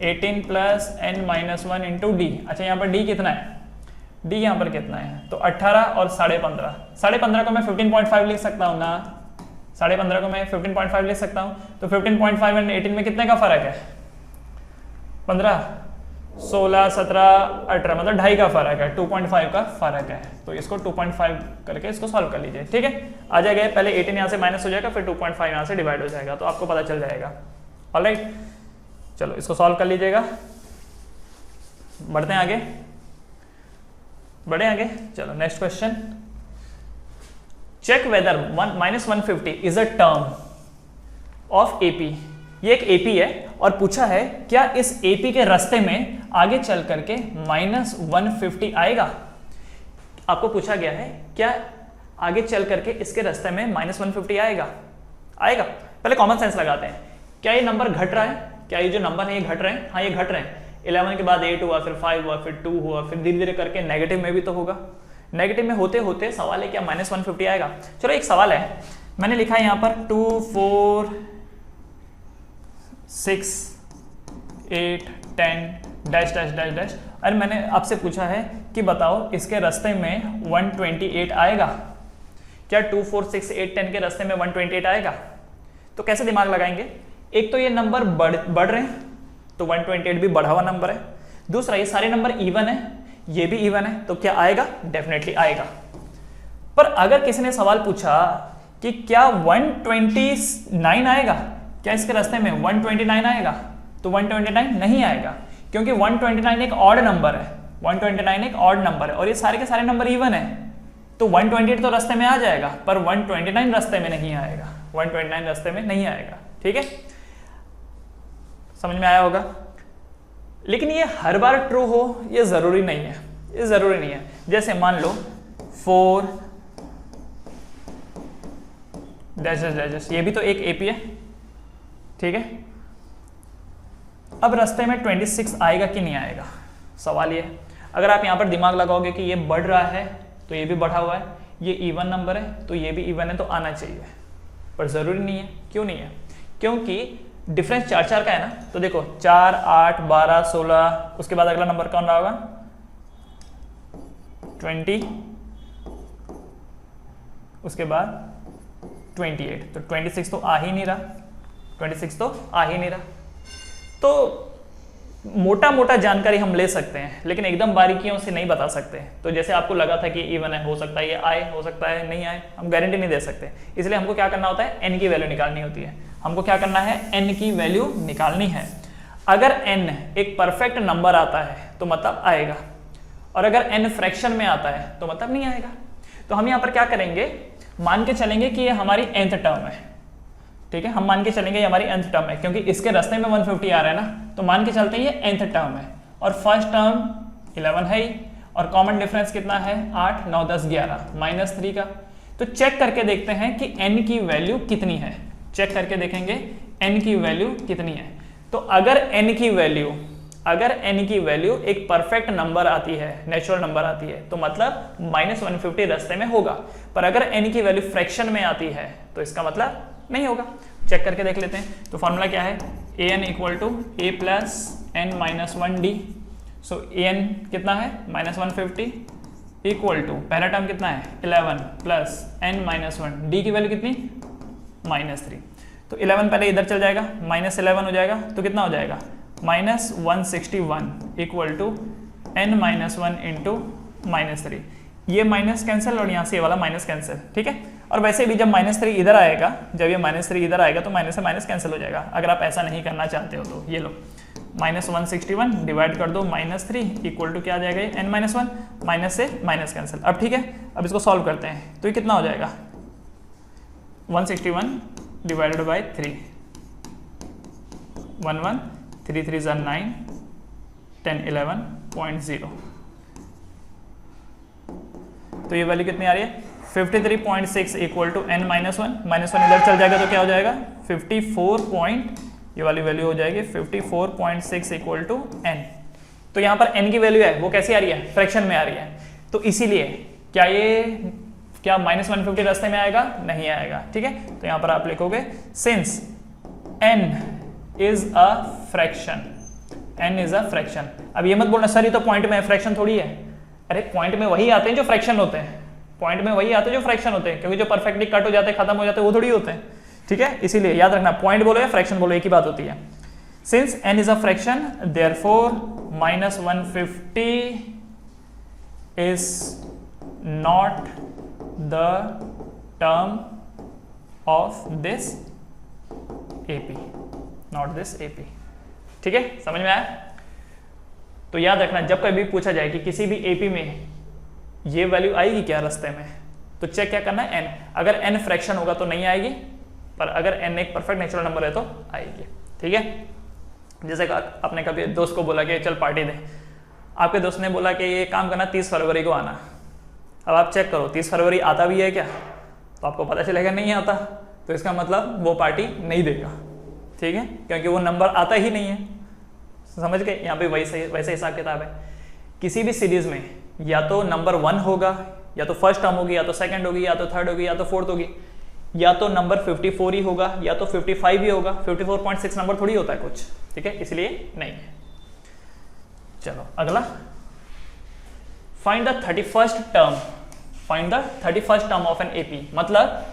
18 plus n minus one into D. अच्छा, यहाँ पर d कितना है, d यहाँ पर कितना है तो 18 और 15.5। 15.5 को मैं 15.5 लिख सकता हूँ ना, 15.5 को मैं 15.5 लिख सकता हूँ। तो 15.5 एंड 18 में कितने का फर्क है 15, 16, 17, 18 मतलब 2.5 का फर्क है, 2.5 का फर्क है। तो इसको 2.5 करके इसको सॉल्व कर लीजिए, ठीक है। आ जाएगा, पहले 18 यहाँ से माइनस हो जाएगा, फिर 2.5 यहाँ से डिवाइड हो जाएगा, तो आपको पता चल जाएगा। ऑलराइट, चलो इसको सॉल्व कर लीजिएगा। बढ़ते हैं आगे, बढ़े आगे। चलो next question, check whether -150 is a term of AP। ये एक AP है और पूछा है क्या इस AP के रास्ते में आगे चल करके -150 आएगा। आपको पूछा गया है क्या आगे चल करके इसके रास्ते में -150 आएगा। पहले कॉमन सेंस लगाते हैं, क्या ये नंबर घट रहा है, क्या ये जो नंबर है ये घट रहे हैं। हाँ, ये घट रहे हैं। 11 के बाद 8 हुआ, फिर 5 हुआ, फिर 2 हुआ, फिर धीरे धीरे करके नेगेटिव में भी तो होगा। नेगेटिव में होते होते सवाल है क्या -150 आएगा। चलो एक सवाल है, मैंने लिखा है यहाँ पर 2 4 6 8 10 डैश डैश डैश डैश, और मैंने आपसे पूछा है कि बताओ इसके रास्ते में 128 आएगा क्या। 2 4 6 8 10 के रास्ते में 128 आएगा। तो कैसे दिमाग लगाएंगे, एक तो ये नंबर बढ़ रहे हैं तो 128 भी बढ़ा हुआ नंबर है, दूसरा ये सारे नंबर इवन है, ये भी इवन है, तो क्या आएगा, डेफिनेटली आएगा। पर अगर किसी ने सवाल पूछा कि क्या 129 आएगा, क्या इसके रास्ते में 129 आएगा, तो 129 नहीं आएगा, क्योंकि 129 एक ऑड नंबर है, 129 एक ऑड नंबर है और ये सारे के सारे नंबर इवन है। तो 128 तो रास्ते में आ जाएगा, पर 129 रास्ते में नहीं आएगा, 129 रास्ते में नहीं आएगा, ठीक है। समझ में आया होगा। लेकिन ये हर बार ट्रू हो ये जरूरी नहीं है, ये जरूरी नहीं है। जैसे मान लो 4 डैशेस डैशेस, ये भी तो एक AP है, ठीक है। अब रास्ते में 26 आएगा कि नहीं आएगा, सवाल ये। अगर आप यहाँ पर दिमाग लगाओगे कि ये बढ़ रहा है तो ये भी बढ़ा हुआ है, ये इवन नंबर है तो ये भी इवन है, तो आना चाहिए, पर जरूरी नहीं है। क्यों नहीं है, क्योंकि डिफरेंस 4 का है ना। तो देखो 4 8 12 16, उसके बाद अगला नंबर कौन रहा होगा 20, उसके बाद 28, तो 26 तो आ ही नहीं रहा, 26 तो आ ही नहीं रहा। तो मोटा मोटा जानकारी हम ले सकते हैं, लेकिन एकदम बारीकियों से नहीं बता सकते। तो जैसे आपको लगा था कि इवन है, हो सकता है ये आए, हो सकता है नहीं आए, हम गारंटी नहीं दे सकते। इसलिए हमको क्या करना होता है, n की वैल्यू निकालनी होती है। हमको क्या करना है, n की वैल्यू निकालनी है। अगर n एक परफेक्ट नंबर आता है तो मतलब आएगा, और अगर n फ्रैक्शन में आता है तो मतलब नहीं आएगा। तो हम यहाँ पर क्या करेंगे, मान के चलेंगे कि ये हमारी nth टर्म है, ठीक है। हम मान के चलेंगे ये हमारी nth टर्म है, क्योंकि इसके रास्ते में 150 आ रहा है ना, तो मान के चलते हैं ये nth टर्म है, और फर्स्ट टर्म 11 है ही, और कॉमन डिफरेंस कितना है 8 9 10 11 -3 का। तो चेक करके देखते हैं कि n की वैल्यू कितनी है, चेक करके देखेंगे n की वैल्यू कितनी है। तो अगर n की वैल्यू एक परफेक्ट नंबर आती है, नेचुरल नंबर आती है, तो मतलब -150 रास्ते में होगा। पर अगर n की वैल्यू फ्रैक्शन में आती है तो इसका मतलब नहीं होगा। चेक करके देख लेते हैं। तो फॉर्मूला क्या है, an equal to a plus n minus 1d। So an कितना है -150 इक्वल टू पहला टर्म कितना है 11 प्लस n माइनस 1, d की वैल्यू कितनी -3। तो 11 पहले इधर चल जाएगा, -11 हो जाएगा, तो कितना हो जाएगा -161 equal to n minus 1 into -3। ये माइनस कैंसिल और यहाँ से ये वाला माइनस कैंसिल, ठीक है। और वैसे भी जब -3 इधर आएगा, जब ये -3 इधर आएगा तो माइनस से माइनस कैंसिल हो जाएगा। अगर आप ऐसा नहीं करना चाहते हो तो ये लो -161 डिवाइड कर दो -3 इक्वल टू क्या आ जाएगा, n-1, माइनस से माइनस कैंसिल। अब ठीक है, अब इसको सॉल्व करते हैं तो ये कितना हो जाएगा, 161 डिवाइडेड बाई 3, 11 3 3 ज़ा 9 10 11.0। तो ये वैल्यू कितनी आ रही है 53.6 इक्वल टू n-1, -1 इधर चल जाएगा तो क्या हो जाएगा 54. ये वाली वैल्यू हो जाएगी 54.6 इक्वल टू n। तो यहाँ पर n की वैल्यू है वो कैसी आ रही है, फ्रैक्शन में आ रही है, तो इसीलिए क्या -150 रास्ते में आएगा, नहीं आएगा। ठीक है, तो यहाँ पर आप लिखोगे since n is a fraction, n is a fraction. अब ये मत बोलना सर ये तो पॉइंट में है, फ्रैक्शन थोड़ी है। अरे पॉइंट में वही आते हैं जो फ्रैक्शन होते हैं, पॉइंट में वही आते हैं जो फ्रैक्शन होते हैं, क्योंकि जो परफेक्टली कट हो जाते हैं, खत्म हो जाते हैं, वो थोड़ी होते हैं। ठीक है, इसीलिए याद रखना पॉइंट बोलो या फ्रैक्शन बोलो एक ही बात होती है। Since n is a fraction therefore -150 is not the term of this AP, not this AP। ठीक है, समझ में आया? तो याद रखना जब कभी पूछा जाए कि किसी भी AP में ये वैल्यू आएगी क्या रास्ते में, तो चेक क्या करना है n। अगर n फ्रैक्शन होगा तो नहीं आएगी, पर अगर n एक परफेक्ट नेचुरल नंबर है तो आएगी। ठीक है, जैसे आपने कभी दोस्त को बोला कि चल पार्टी दे, आपके दोस्त ने बोला कि ये काम करना 30 फरवरी को आना। अब आप चेक करो 30 फरवरी आता भी है क्या, तो आपको पता चलेगा नहीं आता, तो इसका मतलब वो पार्टी नहीं देगा। ठीक है, क्योंकि वो नंबर आता ही नहीं है। समझ गए? यहाँ पे वैसे हिसाब किताब है। किसी भी सीरीज में या तो नंबर 1 होगा, या तो फर्स्ट टर्म होगी, या तो सेकंड होगी, या तो थर्ड होगी, या तो फोर्थ होगी, या तो नंबर 54 ही होगा, या तो 55 ही होगा। 54.6 नंबर थोड़ी होता है कुछ। ठीक है, इसलिए नहीं है। चलो अगला, find the 31st term, find the 31st term of an AP। मतलब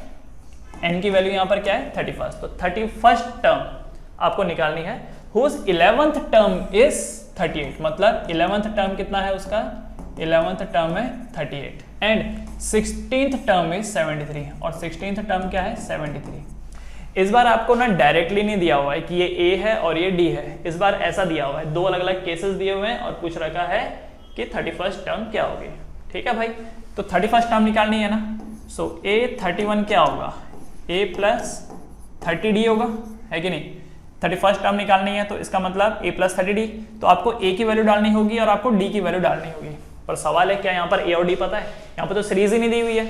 n की वैल्यू यहां पर क्या है 31st, तो 31st टर्म आपको निकालनी है। whose 11th टर्म इज 38, मतलब 11th टर्म कितना है उसका, 11th टर्म है 38 एंड 16th टर्म इज 73, और 16th टर्म क्या है 73। इस बार आपको ना डायरेक्टली नहीं दिया हुआ है कि ये A है और ये D है, इस बार ऐसा दिया हुआ है, दो अलग अलग केसेस दिए हुए हैं और पूछ रखा है कि 31st टर्म क्या होगी। ठीक है भाई, तो 31st टर्म निकालनी है ना। सो A31 क्या होगा, A प्लस 30D होगा, है कि नहीं। 31st टर्म निकालनी है तो इसका मतलब A प्लस 30D, तो आपको A की वैल्यू डालनी होगी और आपको D की वैल्यू डालनी होगी। पर सवाल है क्या यहाँ पर A और D पता है, यहाँ पर तो सीरीज ही नहीं दी हुई है।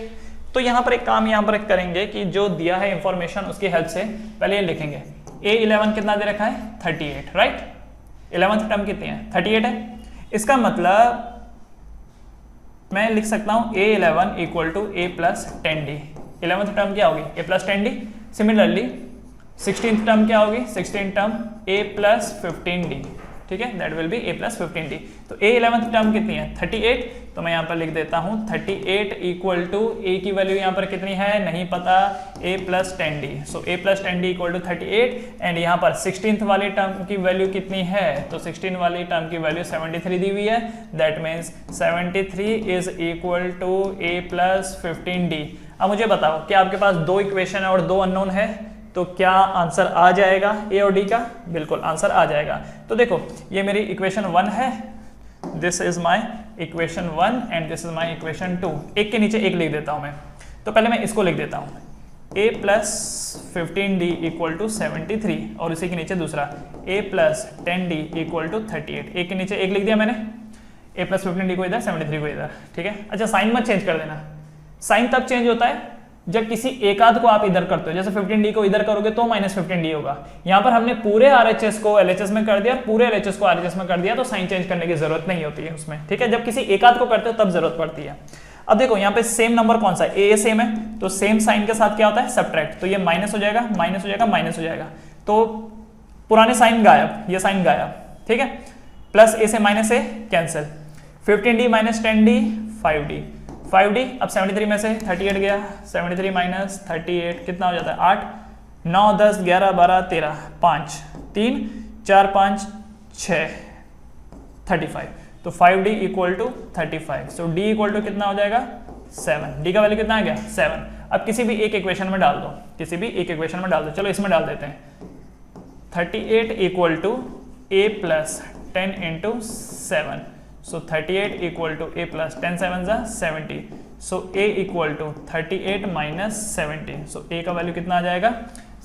तो यहाँ पर एक काम यहाँ पर करेंगे कि जो दिया है इंफॉर्मेशन उसकी हेल्प से पहले ये लिखेंगे। A11 कितना दे रखा है 38, राइट। 11th टर्म कितनी है 38 है। इसका मतलब मैं लिख सकता हूँ A11 equal to A plus 10D। 11th term क्या होगी A plus 10D। Similarly 16th term क्या होगी, 16th term A plus 15D। ठीक है, that will be A plus 15D। तो A11th टर्म कितनी है 38, तो मैं यहाँ पर लिख देता हूँ 38 इक्वल टू A की वैल्यू यहाँ पर कितनी है नहीं पता, A plus 10D। So A plus 10D equal to 38 and यहाँ पर 16th वाली टर्म की वैल्यू कितनी है, तो 16 वाली टर्म की वैल्यू 73 दी हुई है। That means 73 is equal to A plus 15D। अब मुझे बताओ कि आपके पास दो इक्वेशन है और दो अननोन है, तो क्या आंसर आ जाएगा A और D का? बिल्कुल आंसर आ जाएगा। तो देखो ये मेरी इक्वेशन 1 है, this is my equation 1 and this is my equation 2। एक के नीचे एक लिख देता हूं मैं। तो पहले मैं इसको लिख देता हूं, A plus 15D equal to 73, और इसी के नीचे दूसरा A plus 10D equal to 38। एक के नीचे एक लिख दिया मैंने, A प्लस 15D को इधर 73 को इधर। ठीक है, अच्छा साइन मत चेंज कर देना, साइन तब चेंज होता है जब किसी एक आध को आप इधर करते हो। जैसे 15D को इधर करोगे तो माइनस 15D होगा। यहाँ पर हमने पूरे RHS को LHS में कर दिया और पूरे LHS को RHS में कर दिया, तो साइन चेंज करने की जरूरत नहीं होती है उसमें। ठीक है, जब किसी एक आध को करते हो तब जरूरत पड़ती है। अब देखो यहाँ पे सेम नंबर कौन सा है, A सेम है, तो सेम साइन के साथ क्या होता है सब्ट्रैक्ट, तो ये माइनस हो जाएगा, माइनस हो जाएगा, माइनस हो जाएगा, तो पुराने साइन गायब, ये साइन गायब। ठीक है, प्लस A से minus A cancel, 15D minus 10D 5D, 5D। अब 73 में से 38 गया, 73 माइनस 38 कितना हो जाता है 8, 9 10 11 12 13 5 3 4 5 6 35, तो 5D equal to 35। So D equal to कितना हो जाएगा 7। D का वैल्यू कितना आ गया 7। अब किसी भी एक इक्वेशन में डाल दो, किसी भी एक इक्वेशन में डाल दो। चलो इसमें डाल देते हैं 38 equal to a plus 10 into 7, so 38 equal to a plus 10 7 ज़ा 70, so a equal to 38 minus 70, so a का वैल्यू कितना आ जाएगा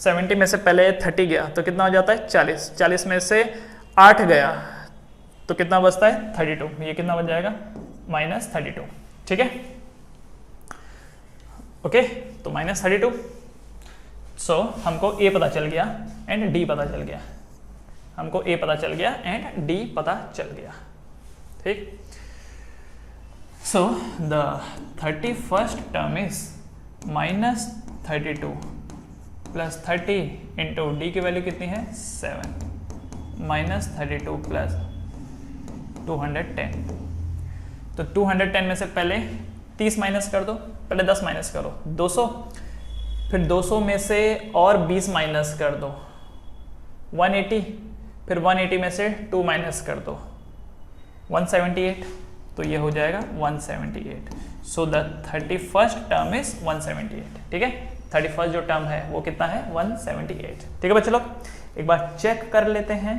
70 में से पहले 30 गया तो कितना हो जाता है 40, 40 में से 8 गया तो कितना बचता है 32, ये कितना बच जाएगा माइनस 32, ठीक है ओके, तो माइनस 32। सो हमको a पता चल गया एंड d पता चल गया, हमको a पता चल गया एंड d पता चल गया, ठीक। So the 31st term is minus 32 plus 30 into D की वैल्यू कितनी है 7 माइनस 32 प्लस 210, तो 210 में से पहले 30 माइनस कर दो, पहले 10 माइनस करो 200, फिर 200 में से और 20 माइनस कर दो 180, फिर 180 में से 2 माइनस कर दो 178, तो ये हो जाएगा 178। So the 31st term is 178, ठीक है 31st जो टर्म है वो कितना है 178, ठीक है बच्चे लोग। एक बार चेक कर लेते हैं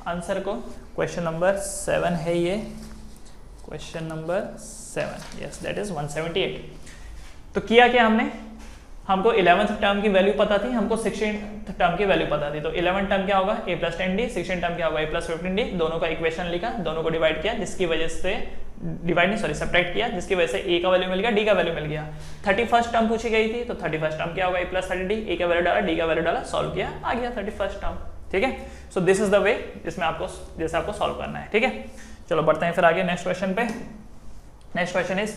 आंसर को, क्वेश्चन नंबर 7 है ये, question number 7, yes that is 178। तो किया क्या हमने, हमको 11th टर्म की वैल्यू पता थी, हमको 16th टर्म की वैल्यू पता थी, तो 11th टर्म क्या होगा a plus 10d, 16th term क्या होगा a प्लस 15d, दोनों का इक्वेशन लिखा, दोनों को डिवाइड किया, जिसकी वजह से सब्ट्रैक्ट किया, जिसकी वजह से a का वैल्यू मिल गया, d का वैल्यू मिल गया। 31st टर्म पूछी गई थी, तो 31st टर्म क्या होगा a प्लस 30d, a का वैल्यू डाला, d का वैल्यू डाला, सॉल्व किया, आ गया 31st टर्म, ठीक है। So this is the way जिसमें आपको सॉल्व करना है, ठीक है। चलो बढ़ते हैं फिर आगे नेक्स्ट क्वेश्चन पे। Next question is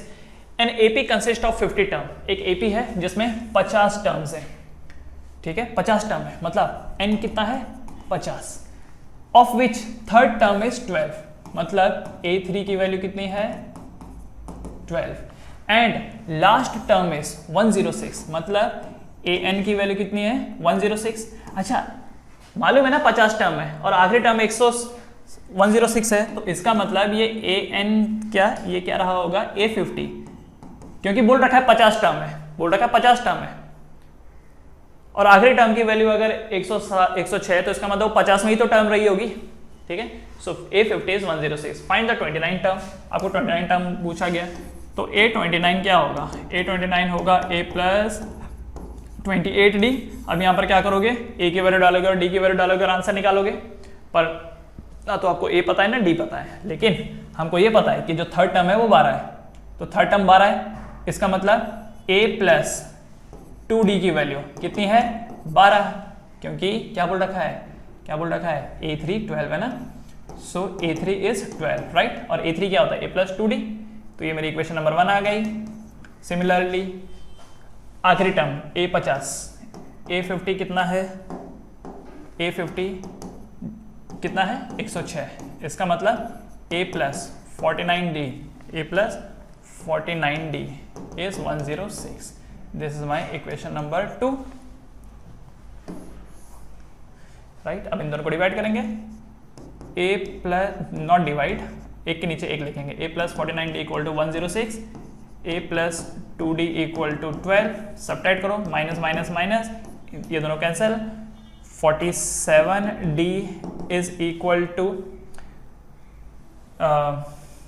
an AP consist of 50 term, एक एपी है जिसमें 50 टर्म्स है, ठीक है 50 टर्म है, मतलब n कितना है 50, of which third term is 12, मतलब a3 की वैल्यू कितनी है 12, एंड लास्ट टर्म इज 106, मतलब an की वैल्यू कितनी है 106। अच्छा मालूम है ना 50 टर्म है और आखिरी टर्म 106 है, तो इसका मतलब ये an ये क्या रहा होगा a50, क्योंकि बोल रखा है 50 टर्म है, बोल रखा है 50 टर्म है, और आखिरी टर्म की वैल्यू अगर 106 तो इसका मतलब 50 में ही तो टर्म रही होगी, ठीक है। सो a50 is 106, find the 29 term, आपको 29 टर्म पूछा गया, तो a29 क्या होगा, a29 होगा a प्लस 28d। अब यहाँ पर क्या करोगे, a की वैल्यू डालोगे और d की वैल्यू डालोगे और आंसर निकालोगे, पर ना तो आपको a पता है ना d पता है, लेकिन हमको ये पता है कि जो थर्ड टर्म है वो 12 है, तो थर्ड टर्म 12 है, इसका मतलब a प्लस 2d की वैल्यू कितनी है 12, क्योंकि क्या बोल रखा है a3 12 है ना, सो a3 इज 12 राइट, और a3 क्या होता है a प्लस 2d, तो ये मेरी इक्वेशन नंबर 1 आ गई। सिमिलरली आखिरी टर्म a50, a50 कितना है, a50 कितना है 106, इसका मतलब a plus 49d, a plus 49d is 106, this is my equation number 2 right. अब इन दोनों को डिवाइड करेंगे, a प्लस नॉट डिवाइड, एक के नीचे एक लिखेंगे, a plus 49d equal to 106, a plus 2d equal to 12, subtract करो, माइनस माइनस माइनस, ये दोनों cancel, 47d is equal to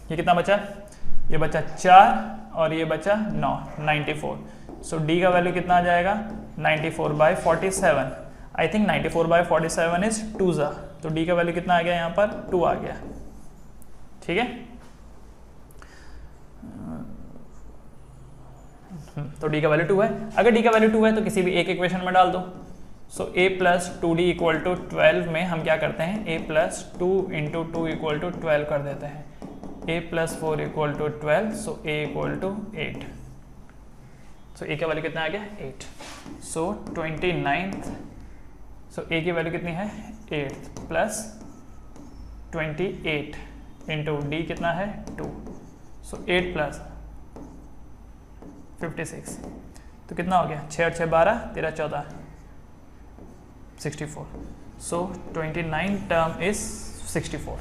ये कितना बचा, ये बचा 4 और ये बचा 9, 94, सो d का वैल्यू कितना आ जाएगा 94/47, आई थिंक 94/47 इज 2 ज़ा, तो d का वैल्यू कितना आ गया यहाँ पर 2 आ गया, ठीक है। तो d का वैल्यू 2 है, अगर d का वैल्यू 2 है तो किसी भी एक इक्वेशन में डाल दो, so a plus 2d equal to 12 में हम क्या करते हैं a plus 2 into 2 equal to 12 कर देते हैं, a plus 4 equal to 12, so a equal to 8, so a का वैल्यू कितना आ गया 8, सो 29th, सो a की वैल्यू कितनी है 8 प्लस 28 इंटू d कितना है 2, सो 8 प्लस 56, तो कितना हो गया 6 और 6 12, 13 14 64, सो 29 टर्म इज 64,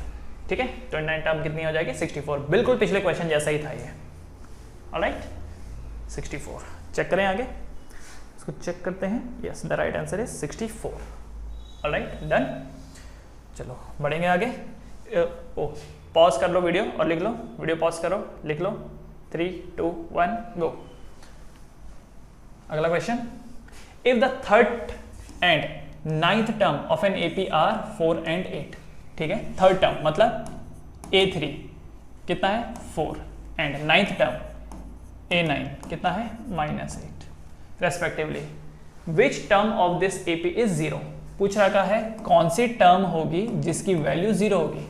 ठीक है। 29 टर्म कितनी हो जाएगी 64, बिल्कुल पिछले क्वेश्चन जैसा ही था ये, ऑलराइट 64। चेक करें आगे, इसको चेक करते हैं। Yes, the right answer is 64। Alright, done. चलो बढ़ेंगे आगे। पॉज कर लो वीडियो और लिख लो, वीडियो पॉज करो, लिख लो। 3, 2, 1 गो। अगला question, if the third and ninth term of an AP are 4 and 8, ठीक है, थर्ड टर्म मतलब A3 कितना है 4 एंड नाइन्थ टर्म A9 कितना है -8 respectively, which term of this AP is 0। पूछ रखा है कौन सी टर्म होगी जिसकी वैल्यू 0 होगी,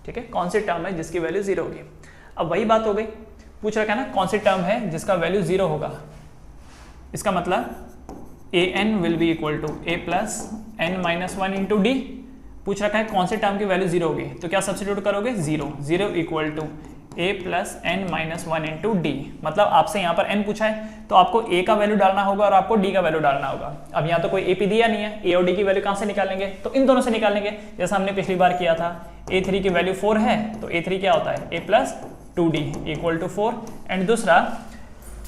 ठीक है, कौन सी टर्म है जिसकी वैल्यू 0 होगी। अब वही बात हो गई, पूछ रखा है ना कौन सी टर्म है जिसका वैल्यू 0 होगा। इसका मतलब an will be equal to a plus n-1 into D. पूछ रखा है कौन से टर्म की वैल्यू 0 होगी, तो क्या सब्स्टिट्यूट करोगे 0 equal to a plus n-1 into D. मतलब आपसे यहाँ पर n पूछा है तो आपको a का वैल्यू डालना होगा और आपको d का वैल्यू डालना होगा। अब यहाँ तो कोई AP दिया नहीं है, a और d की वैल्यू कहाँ से निकालेंगे, तो इन दोनों से निकालेंगे, जैसा हमने पिछली बार किया था। a3 की वैल्यू 4 है तो a3 क्या होता है a plus 2d equal to 4। And दूसरा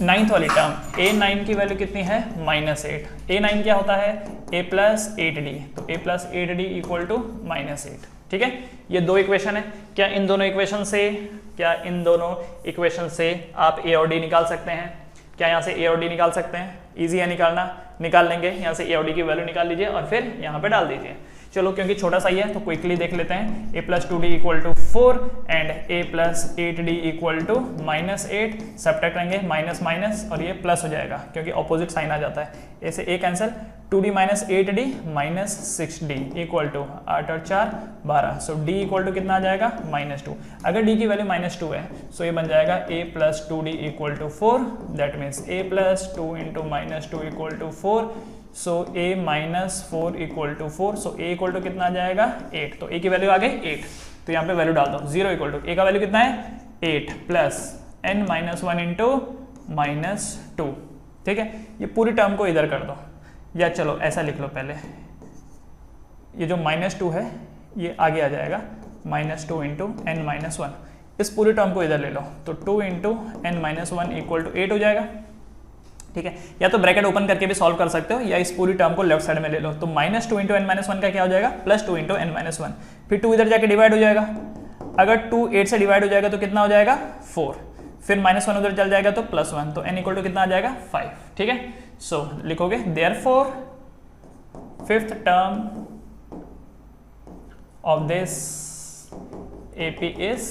नाइन्थ वाली टर्म a9 की वैल्यू कितनी है -8। a9 क्या होता है a प्लस 8d, तो a plus 8d equal to -8। ठीक है, ये दो इक्वेशन है। क्या इन दोनों इक्वेशन से आप a और d निकाल सकते हैं? क्या यहाँ से a और d निकाल सकते हैं? इजी है निकालना, निकाल लेंगे। यहाँ से a और d की वैल्यू निकाल लीजिए और फिर यहाँ पे डाल दीजिए। चलो क्योंकि छोटा सा ही है तो क्विकली देख लेते हैं। a plus 2d equal to 4 and a plus 8d equal to -8। Subtract करेंगे माइनस माइनस और ये प्लस हो जाएगा क्योंकि ऑपोजिट साइन आ जाता है। a से a cancel, 2d minus 8d minus 6d equal to 8 और 4 12। सो d इक्वल टू कितना आ जाएगा -2। अगर d की वैल्यू -2 है सो ये बन जाएगा a plus 2d equal to 4। That means a plus 2 into -2 equal to 4। So a minus 4 equal to 4। So a equal to कितना आ जाएगा 8। तो a की वैल्यू आ गई 8, तो यहाँ पे वैल्यू डाल दो 0 इक्वल टू a का वैल्यू कितना है 8 प्लस n-1 इंटू -2। ठीक है, ये पूरी टर्म को इधर कर दो, या चलो ऐसा लिख लो पहले, ये जो -2 है ये आगे आ जाएगा -2 इंटू n-1। इस पूरी टर्म को इधर ले लो तो 2 इंटू n-1 इक्वल टू 8 हो जाएगा। ठीक है, या तो ब्रैकेट ओपन करके भी सॉल्व कर सकते हो या इस पूरी टर्म को लेफ्ट साइड में ले लो। तो -2 इंटू n-1 का क्या हो जाएगा +2 इंटू n-1। फिर 2 इधर जाके डिवाइड हो जाएगा। अगर 2 8 से डिवाइड हो जाएगा तो कितना हो जाएगा 4। फिर -1 उधर चल जाएगा तो +1, तो n इक्वल टू कितना आ जाएगा 5। ठीक है, सो लिखोगे therefore fifth term of this AP is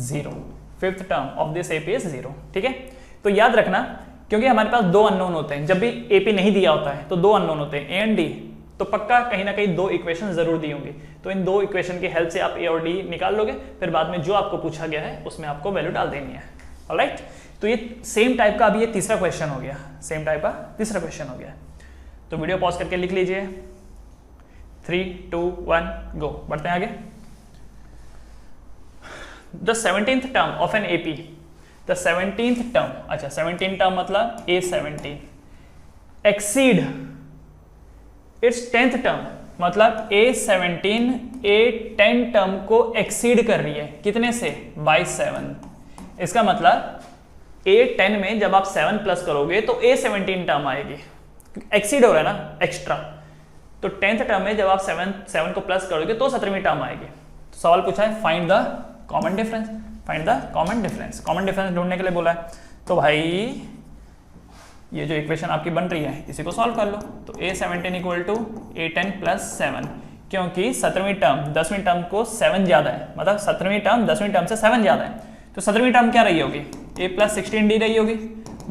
0। Fifth term of this AP is 0। ठीक है, तो याद रखना क्योंकि हमारे पास दो अननोन होते हैं, जब भी AP नहीं दिया होता है तो दो अननोन होते हैं A एंड D, तो पक्का कहीं ना कहीं दो इक्वेशन जरूर दी होंगी। तो इन दो इक्वेशन की हेल्प से आप A और D निकाल लोगे, फिर बाद में जो आपको पूछा गया है उसमें आपको वैल्यू डाल देनी है। ऑलराइट, तो ये सेम टाइप का अभी ये तीसरा क्वेश्चन हो गया, सेम टाइप का तीसरा क्वेश्चन हो गया। तो वीडियो पॉज करके लिख लीजिए। 3 2 1 गो। बढ़ते हैं आगे। The 17th term of an AP, the 17th term, अच्छा 17 टर्म मतलब A17 exceed it's 10th term, मतलब A17 A10 टर्म को एक्सीड कर रही है कितने से बाय 7। इसका मतलब A10 में जब आप 7 प्लस करोगे तो A17 टर्म आएगी, एक्सीड हो रहा है ना एक्स्ट्रा। तो 10th टर्म में जब आप 7 को प्लस करोगे तो 17वीं टर्म आएगी। तो सवाल पूछा है find the common difference, find the common difference. Common difference ढूंढने के लिए बोला है, तो भाई ये जो इक्वेशन आपकी बन रही है इसी को सॉल्व कर लो। तो A17 equal to A10 plus 7, क्योंकि 17वीं टर्म 10वीं टर्म को 7 ज्यादा है, मतलब 17वीं टर्म 10वीं टर्म से 7 ज्यादा है। तो 17वीं टर्म क्या रही होगी A प्लस 16D रही होगी।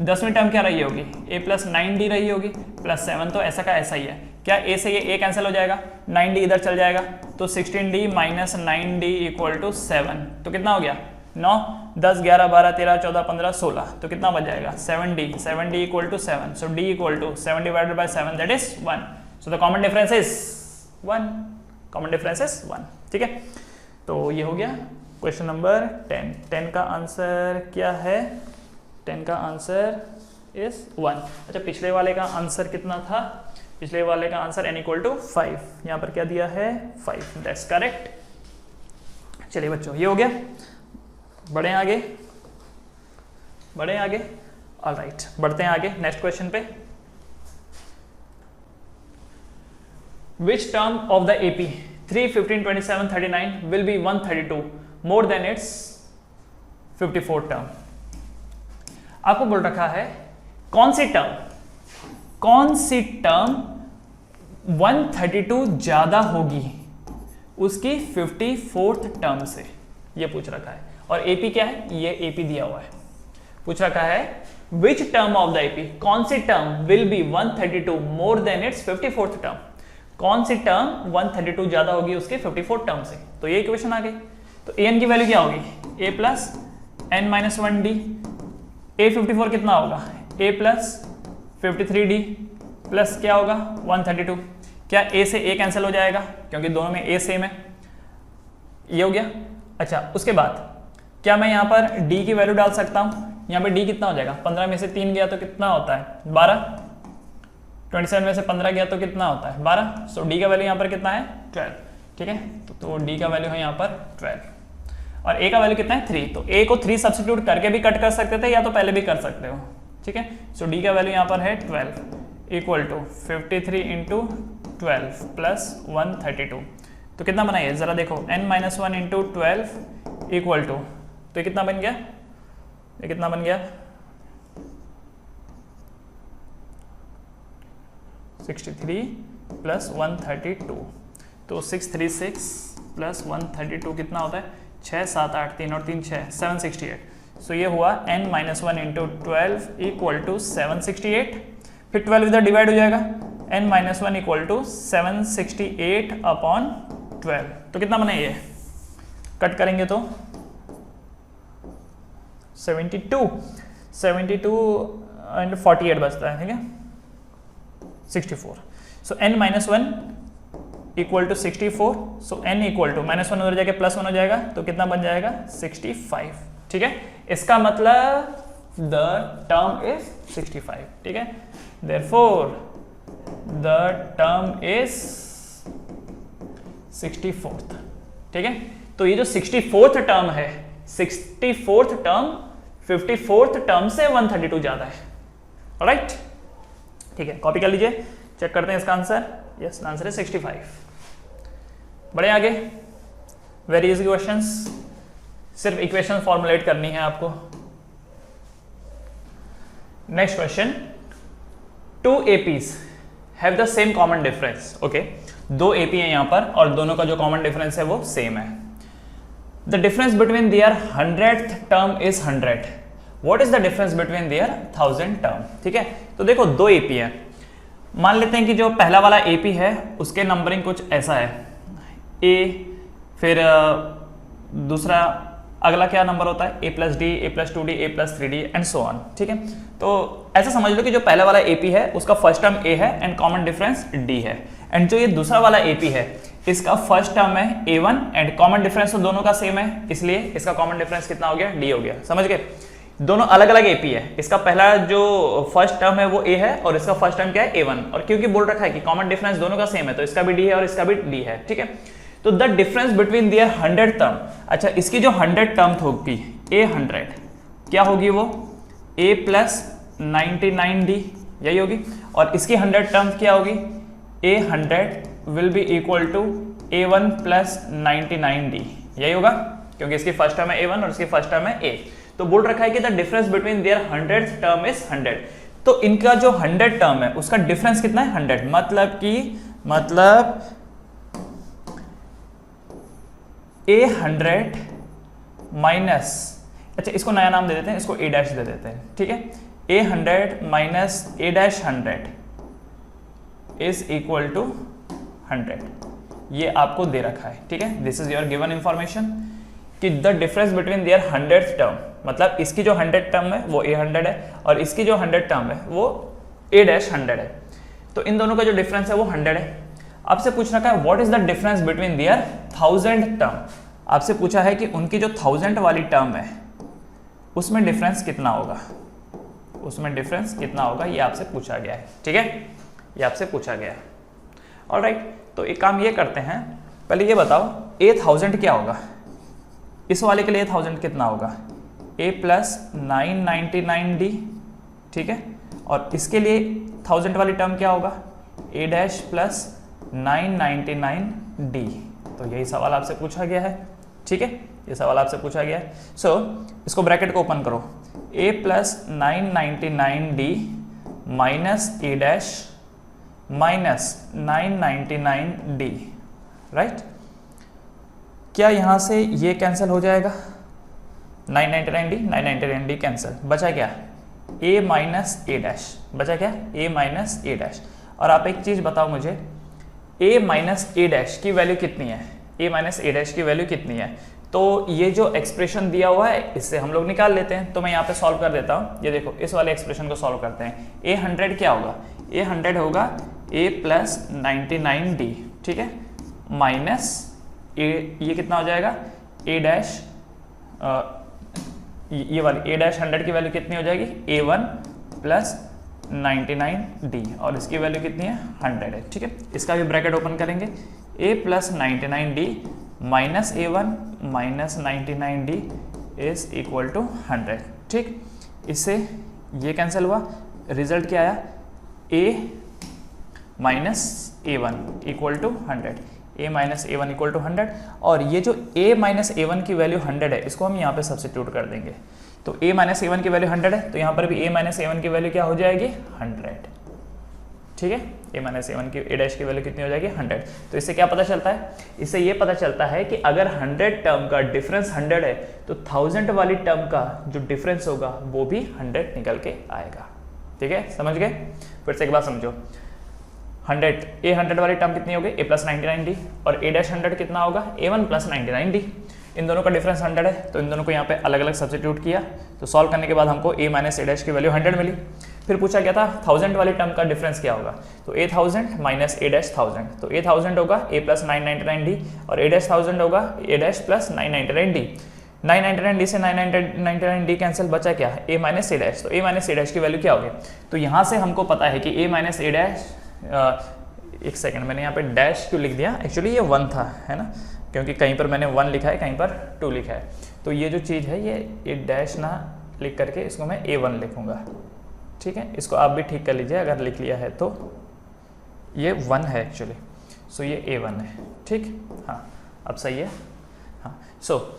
10वीं टर्म क्या रही होगी A प्लस 9D रही होगी, प्लस 7 तो ऐसा का ऐसा ही है। क्या A से ये A कैंसिल हो जाएगा, 9D इधर चल जाएगा, तो 16D minus 9D equal to 7। तो कितना हो गया 9 10 11 12 13 14 15 16, तो कितना बच जाएगा 7D equal to 7। So D equal to 7 divided by 7 that is 1। So the common difference is 1, common difference is 1। ठीक है, तो ये हो गया क्वेश्चन नंबर 10। 10 का आंसर क्या है, 10 का आंसर इज 1। अच्छा, पिछले वाले का आंसर कितना था, पिछले वाले का आंसर n इक्वल टू 5, यहाँ पर क्या दिया है 5, दैट्स करेक्ट। चलिए बच्चों ये हो गया, बढ़े आगे, बढ़े आगे। ऑलराइट, बढ़ते हैं आगे नेक्स्ट क्वेश्चन पे। विच term of the AP 3, 15, 27, 39 will be 132 more than it's 54 term. आपको बोल रखा है कौन सी टर्म 132 ज्यादा होगी उसकी 54th टर्म से, ये पूछ रखा है। और एपी क्या है, ये एपी दिया हुआ है, पूछ रखा है which term of the AP, कौन सी term will be 132 more than it's 54th term, कौन सी टर्म 132 ज्यादा होगी उसके 54th टर्म से। तो ये इक्वेशन आ गई। तो an की वैल्यू क्या होगी, a plus n minus 1d, a 54 कितना होगा, a प्लस 53d प्लस क्या होगा 132। क्या a से a कैंसिल हो जाएगा क्योंकि दोनों में a सेम है, ये हो गया। अच्छा, उसके बाद क्या मैं यहाँ पर d की वैल्यू डाल सकता हूँ, यहाँ पे d कितना हो जाएगा, 15 में से 3 गया तो कितना होता है 12, 27 में से 15 गया तो कितना होता है 12। सो d का वैल्यू यहाँ पर कितना है 12, ठीक है। तो d का वैल्यू है यहाँ पर 12 और a का वैल्यू कितना है 3। तो a को 3 सब्स्टिट्यूट करके भी कट कर सकते थे या तो पहले भी कर सकते हो, ठीक है। सो d का वैल्यू यहाँ पर है 12 इक्वल टू 53 इंटू 12 प्लस 132। तो कितना बनाइए जरा देखो, n minus 1 into 12 equal to, तो ये कितना बन गया, ये कितना बन गया 63 प्लस 132। तो 636 प्लस 132 कितना होता है 6, 7, 8, 3 और 3 6, 768। सो ये हुआ n minus 1 into 12 equal to 768। फिर 12 इधर डिवाइड हो जाएगा, n minus 1 equal to 768 upon 12। तो कितना बना ये, कट करेंगे तो 72 एंड 48 बचता है, ठीक है 64। So n minus 1 equal to 64। So n equal to minus 1 उधर जाके प्लस 1 हो जाएगा तो कितना बन जाएगा 65, ठीक है। इसका मतलब द टर्म इज 65, ठीक है। Therefore the term is 64th, ठीक है। तो ये जो 64th टर्म है, 64th टर्म 54th टर्म से 132 ज्यादा है, राइट, ठीक है। कॉपी कर लीजिए, चेक करते हैं इसका आंसर। यस, आंसर है 65। बढ़े आगे, वेरी इजी क्वेश्चंस, सिर्फ इक्वेशन फॉर्मुलेट करनी है आपको। Next question, 2 APs have the same common difference. Okay, 2 AP है यहां पर और दोनों का जो कॉमन डिफरेंस है वो सेम है। The difference between their 100th term is 100। What is the difference between there 1000 term, ठीक है। तो देखो 2 AP है, मान लेते हैं कि जो पहला वाला AP है उसके नंबरिंग कुछ ऐसा है A, फिर दूसरा अगला क्या नंबर होता है A plus D, A plus 2D, A plus 3D and so on, ठीक है। तो ऐसा समझ लो कि जो पहला वाला AP है उसका फर्स्ट टर्म A है एंड कॉमन डिफरेंस D है, एंड जो ये दूसरा वाला AP है इसका फर्स्ट टर्म है A1 एंड कॉमन डिफरेंस तो दोनों का सेम है, इसलिए इसका कॉमन डिफरेंस कितना हो गया D हो गया। समझ गए, दोनों अलग अलग AP है, इसका पहला जो फर्स्ट टर्म है वो A है और इसका फर्स्ट टर्म क्या है A1, और क्योंकि बोल रखा है कि कॉमन डिफरेंस दोनों का सेम है तो इसका भी D है और इसका भी D है, ठीक है। तो the difference between there 100 term, अच्छा इसकी जो 100 टर्म होगी A100 क्या होगी, वो A प्लस 99D यही होगी, और इसकी 100 टर्म क्या होगी A100 will be equal to A1 plus 99D यही होगा, क्योंकि इसकी फर्स्ट टर्म है A1 और इसकी फर्स्ट टर्म है A। तो बोल रखा है कि the difference between their 100th term is 100। तो इनका जो 100 टर्म है उसका डिफरेंस कितना है 100, मतलब A100 माइनस, अच्छा इसको नया नाम दे देते हैं, इसको A डैश दे देते हैं, ठीक है। A100 minus A dash 100 is equal to 100, ये आपको दे रखा है, ठीक है। This is your given information कि the difference between their 100th term, मतलब इसकी जो 100 टर्म है वो A100 है और इसकी जो 100 टर्म है वो A डैश 100 है। तो इन दोनों का जो डिफरेंस है वो 100 है। आपसे पूछ रखा है what is the difference between there 1000 term, आपसे पूछा है कि उनकी जो 1000 वाली टर्म है उसमें डिफरेंस कितना होगा, उसमें डिफरेंस कितना होगा, ये आपसे पूछा गया है, ठीक है, ये आपसे पूछा गया है। ऑलराइट, तो एक काम ये करते हैं, पहले ये बताओ A1000 क्या होगा, इस वाले के लिए 1000 कितना होगा A प्लस 999D, ठीक है, और इसके लिए 1000 वाली टर्म क्या होगा A डैश प्लस 999D। तो यही सवाल आपसे पूछा गया है, ठीक है, ये सवाल आपसे पूछा गया है। सो इसको ब्रैकेट को ओपन करो, a plus 999D minus a dash minus 999D, right. क्या यहां से ये कैंसिल हो जाएगा? 999D कैंसिल, बचा क्या? a माइनस ए डैश, बचा क्या? a minus A dash. और आप एक चीज बताओ मुझे, a माइनस ए डैश की वैल्यू कितनी है? a माइनस ए डैश की वैल्यू कितनी है? तो ये जो एक्सप्रेशन दिया हुआ है इससे हम लोग निकाल लेते हैं। तो मैं यहाँ पे सॉल्व कर देता हूँ। ये देखो, इस वाले एक्सप्रेशन को सॉल्व करते हैं। a 100 क्या होगा? a 100 होगा a प्लस 99D, ठीक है, माइनस a, ये कितना हो जाएगा? a डैश, ये वाली a डैश 100 की वैल्यू कितनी हो जाएगी? a1 प्लस 99D, और इसकी वैल्यू कितनी है? 100 है, ठीक है। इसका भी ब्रैकेट ओपन करेंगे, a plus 99D minus a1 minus 99D is equal to 100, ठीक। इससे ये कैंसिल हुआ, रिजल्ट क्या आया? a minus a1 equal to 100, a minus a1 equal to 100। और ये जो a माइनस a1 की वैल्यू 100 है, इसको हम यहाँ पे सब्स्टिट्यूट कर देंगे। तो a माइनस a1 की वैल्यू 100 है, तो यहाँ पर भी a माइनस a1 की वैल्यू क्या हो जाएगी? 100, ठीक है। a माइनस a1 की a डैश की वैल्यू कितनी हो जाएगी? 100। तो इससे क्या पता चलता है? इससे ये पता चलता है कि अगर 100 टर्म का डिफरेंस 100 है तो 1000 वाली टर्म का जो डिफरेंस होगा वो भी 100 निकल के आएगा, ठीक है। समझ गए? फिर से एक बात समझो, 100 वाली टर्म कितनी होगी? a प्लस 99D, और a डैश 100 कितना होगा? a1 plus 99D। इन दोनों का डिफरेंस 100 है, तो इन दोनों को यहाँ पे अलग अलग सब्स्टिट्यूट किया, तो सॉल्व करने के बाद हमको a माइनस a डैश की वैल्यू 100 मिली। फिर पूछा गया था 1000 वाली टर्म का डिफरेंस क्या होगा? तो a 1000 माइनस a डैश 1000, तो a 1000 होगा a प्लस 999D, और a डैश 1000 होगा a dash plus 999D। 999D से 999D कैंसिल, बचा क्या? a minus a dash. तो a माइनस a डैश की वैल्यू क्या होगी? तो यहाँ से हमको पता है कि a माइनस a डैश, एक सेकंड, मैंने यहाँ पे डैश क्यों लिख दिया? एक्चुअली ये 1 था, है ना, क्योंकि कहीं पर मैंने 1 लिखा है, कहीं पर 2 लिखा है। तो ये जो चीज़ है, ये डैश ना लिख करके इसको मैं a1 लिखूंगा, ठीक है। इसको आप भी ठीक कर लीजिए, अगर लिख लिया है तो ये 1 है एक्चुअली, सो ये a1 है, ठीक। हाँ, अब सही है। हाँ, सो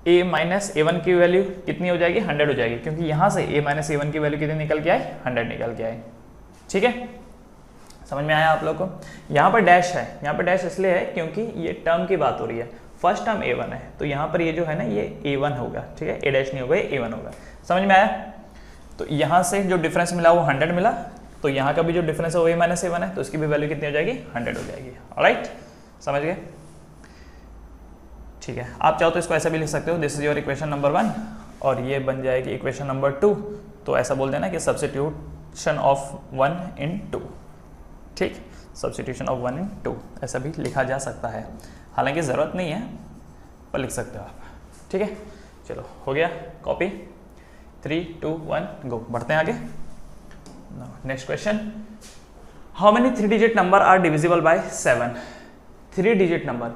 a माइनस a1 की वैल्यू कितनी हो जाएगी? 100 हो जाएगी, क्योंकि यहाँ से a माइनस a1 की वैल्यू कितनी निकल के आई? 100 निकल के आई, ठीक है। समझ में आया आप लोग को? यहाँ पर डैश है, यहाँ पर डैश इसलिए है क्योंकि ये टर्म की बात हो रही है। फर्स्ट टर्म a1 है, तो यहाँ पर ये जो है ना, ये a1 होगा, ठीक है, a डैश नहीं होगा, ये a1 होगा। समझ में आया? तो यहाँ से जो डिफरेंस मिला वो 100 मिला, तो यहाँ का भी जो डिफरेंस है वो a माइनस a1 है, तो इसकी भी वैल्यू कितनी हो जाएगी? 100 हो जाएगी। ऑलराइट, समझ गए? ठीक है, आप चाहो तो इसको ऐसा भी लिख सकते हो, this is your equation number 1, और ये बन जाएगी इक्वेशन नंबर 2। तो ऐसा बोल देना कि सब्स्टिट्यूशन ऑफ 1 in 2, ठीक, सब्स्टिट्यूशन ऑफ 1 in 2 ऐसा भी लिखा जा सकता है, हालांकि ज़रूरत नहीं है पर लिख सकते हो आप, ठीक है। चलो, हो गया कॉपी। 3, 2, 1 गो, बढ़ते हैं आगे। Next question, how many 3 digit number are divisible by 7? 3 digit number,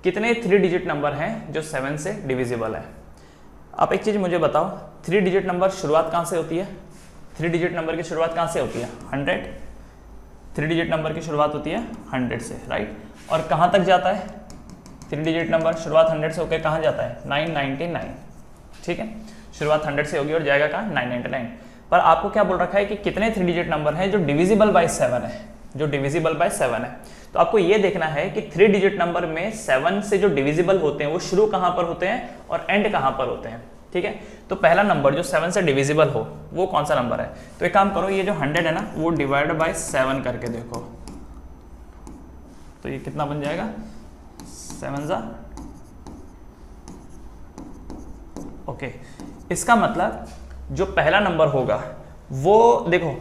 कितने 3 डिजिट नंबर हैं जो 7 से डिविजिबल है? आप एक चीज़ मुझे बताओ, 3 डिजिट नंबर शुरुआत कहाँ से होती है? 3 डिजिट नंबर की शुरुआत कहाँ से होती है? 100। 3 डिजिट नंबर की शुरुआत होती है 100 से, राइट। और कहाँ तक जाता है 3 डिजिट नंबर? शुरुआत 100 से होकर कहाँ जाता है? 999, ठीक है। शुरुआत 100 से होगी और जाएगा कहाँ? 999। पर आपको क्या बोल रखा है कि कितने 3 डिजिट नंबर हैं जो डिविजिबल बाय 7 है, जो डिविजिबल बाय 7 है। तो आपको ये देखना है कि 3 डिजिट नंबर में 7 से जो डिविजिबल होते हैं वो शुरू कहाँ पर होते हैं और एंड कहाँ पर होते हैं, ठीक है। तो पहला नंबर जो 7 से डिविजिबल हो वो कौन सा नंबर है? तो एक काम करो, ये जो 100 है ना, वो डिवाइड बाय 7 करके देखो, तो ये कितना बन जाएगा? 7 जा, ओके। इसका मतलब जो पहला नंबर होगा वो देखो,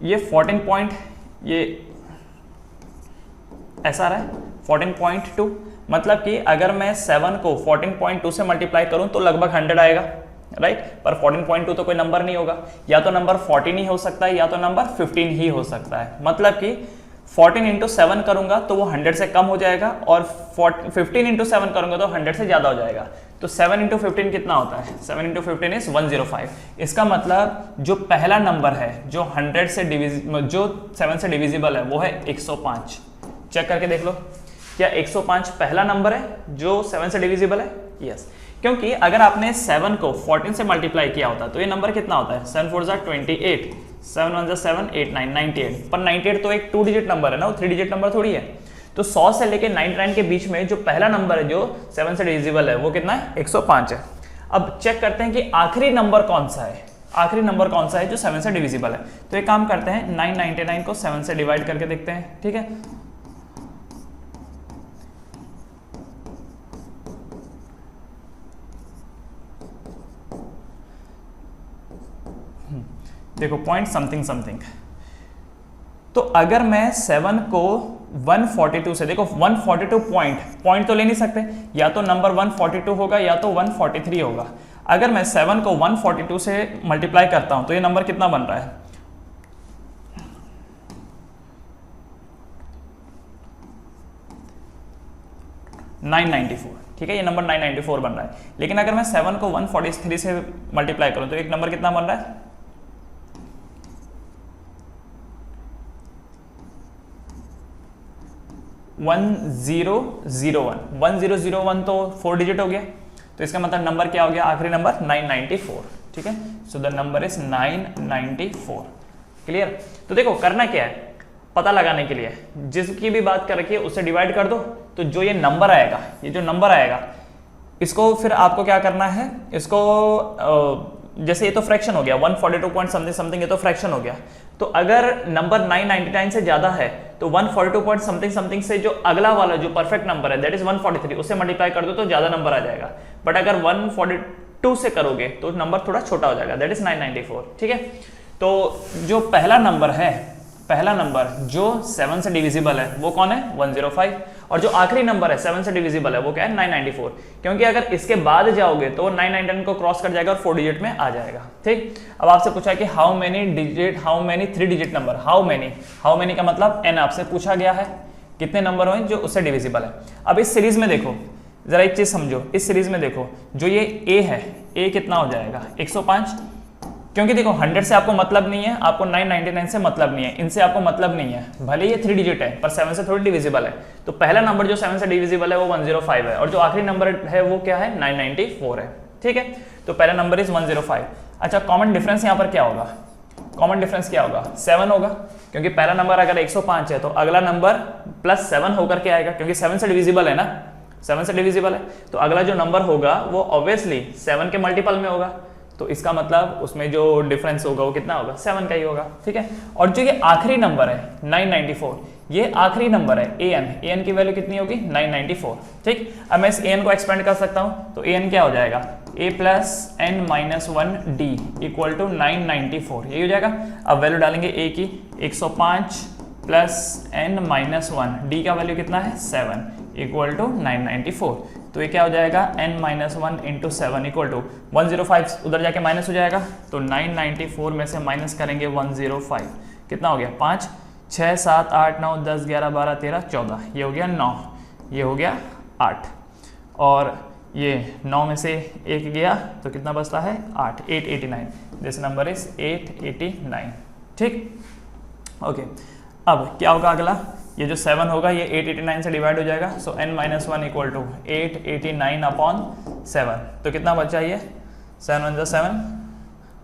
ये 14 पॉइंट, ये ऐसा रहा है 14.2, मतलब कि अगर मैं 7 को 14.2 से मल्टीप्लाई करूं तो लगभग 100 आएगा, राइट। पर 14.2 तो कोई नंबर नहीं होगा, या तो नंबर 14 ही हो सकता है या तो नंबर 15 ही हो सकता है। मतलब कि 14 इंटू 7 करूंगा तो वो 100 से कम हो जाएगा, और 15 इंटू 7 करूंगा तो 100 से ज्यादा हो जाएगा। तो 7 इंटू 15 कितना होता है? 7 इंटू 15 इज 105। इसका मतलब जो पहला नंबर है जो 100 से जो 7 से डिविजिबल है वो है 105। चेक करके देख लो, क्या 105 पहला नंबर है जो 7 से डिविजिबल है? यस, क्योंकि अगर आपने 7 को 14 से मल्टीप्लाई किया होता तो ये नंबर कितना होता है? 7 4 28, 7 1 7 8 9 98। पर 98 तो एक 2 डिजिट नंबर है ना, वो 3 डिजिट नंबर थोड़ी है। तो 100 से लेके 99 के बीच में जो पहला नंबर है जो 7 से डिविजिबल है वो कितना है? 105 है। अब चेक करते हैं कि आखिरी नंबर कौन सा है, आखिरी नंबर कौन सा है जो 7 से डिविजिबल है। तो एक काम करते हैं, 999 को 7 से डिवाइड करके देखते हैं, ठीक है। देखो पॉइंट समथिंग समथिंग। तो अगर मैं 7 को 142 से, देखो 142 पॉइंट तो ले नहीं सकते, या तो नंबर 142 होगा या तो 143 होगा। अगर मैं 7 को 142 से मल्टीप्लाई करता हूं तो ये नंबर कितना बन रहा है? $994, ठीक है, ये नंबर 994 बन रहा है। लेकिन अगर मैं 7 को 143 से मल्टीप्लाई करूं तो एक नंबर कितना बन रहा है? 1001 तो 4 डिजिट हो गया, तो इसका मतलब नंबर क्या हो गया? आखिरी नंबर 994, ठीक है। So the number is 994। Clear? तो देखो करना क्या है, पता लगाने के लिए जिसकी भी बात कर रखी है उससे डिवाइड कर दो, तो जो ये नंबर आएगा, ये जो नंबर आएगा इसको फिर आपको क्या करना है, इसको जैसे ये तो फ्रैक्शन हो गया 142 पॉइंट समथिंग समथिंग, ये तो फ्रैक्शन हो गया। तो अगर नंबर 999 से ज्यादा है तो 142 पॉइंट समथिंग समथिंग से जो अगला वाला जो परफेक्ट नंबर है दैट इज 143, उससे मल्टीप्लाई कर दो तो ज्यादा नंबर आ जाएगा। बट अगर 142 से करोगे तो नंबर थोड़ा छोटा हो जाएगा, दैट इज 994, ठीक है। तो जो पहला नंबर है, पहला नंबर जो 7 से डिविजिबल है वो कौन है? 105। और जो आखिरी नंबर है 7 से डिविजिबल है वो क्या है? 994। क्योंकि अगर इसके बाद जाओगे तो 999 को क्रॉस कर जाएगा और 4 डिजिट में आ जाएगा, ठीक। अब आपसे पूछा कि how many 3 digit number, how many का मतलब n आपसे पूछा गया है, कितने नंबर हुए जो उससे डिविजिबल है। अब इस सीरीज में देखो, जरा एक चीज समझो, इस सीरीज में देखो जो ये a है, a कितना हो जाएगा? 105। क्योंकि देखो 100 से आपको मतलब नहीं है, आपको 999 से मतलब नहीं है, इनसे आपको मतलब नहीं है, भले ये 3 डिजिट है पर 7 से थोड़ी डिविजिबल है। तो पहला नंबर जो 7 से डिविजिबल है वो 105 है, और जो आखिरी नंबर है वो क्या है? 994 है, ठीक है। तो पहला नंबर इज 105। अच्छा, कॉमन डिफरेंस यहाँ पर क्या होगा? कॉमन डिफरेंस क्या होगा? 7 होगा, क्योंकि पहला नंबर अगर 105 है तो अगला नंबर +7 होकर के आएगा, क्योंकि 7 से डिविजिबल है ना, 7 से डिविजिबल है। तो अगला जो नंबर होगा वो ऑब्वियसली 7 के मल्टीपल में होगा, तो इसका मतलब उसमें जो डिफरेंस होगा वो कितना होगा? 7 का ही होगा, ठीक है। और जो ये आखिरी नंबर है 994, ये आखिरी नंबर है an की वैल्यू कितनी होगी? 994, ठीक। अब मैं इस an को एक्सपेंड कर सकता हूं, तो an क्या हो जाएगा? a + n-1d = 994, यही हो जाएगा। अब वैल्यू डालेंगे a की, 105 + n-1, d का वैल्यू कितना है? 7 = 994। तो ये क्या हो जाएगा? n-1 × 7 = 105, उधर जाके माइनस हो जाएगा, तो 994 में से माइनस करेंगे 105, कितना हो गया? 5 6 7 8 9 10 11 12 13 14, ये हो गया 9, ये हो गया 8, और ये 9 में से 1 गया तो कितना बचता है? 8, 889। दिस नंबर इज 889, ठीक, ओके। अब क्या होगा अगला? ये जो 7 होगा ये 889 से डिवाइड हो जाएगा, सो n-1 = 889/7। तो कितना बचा ये? 7 1 7,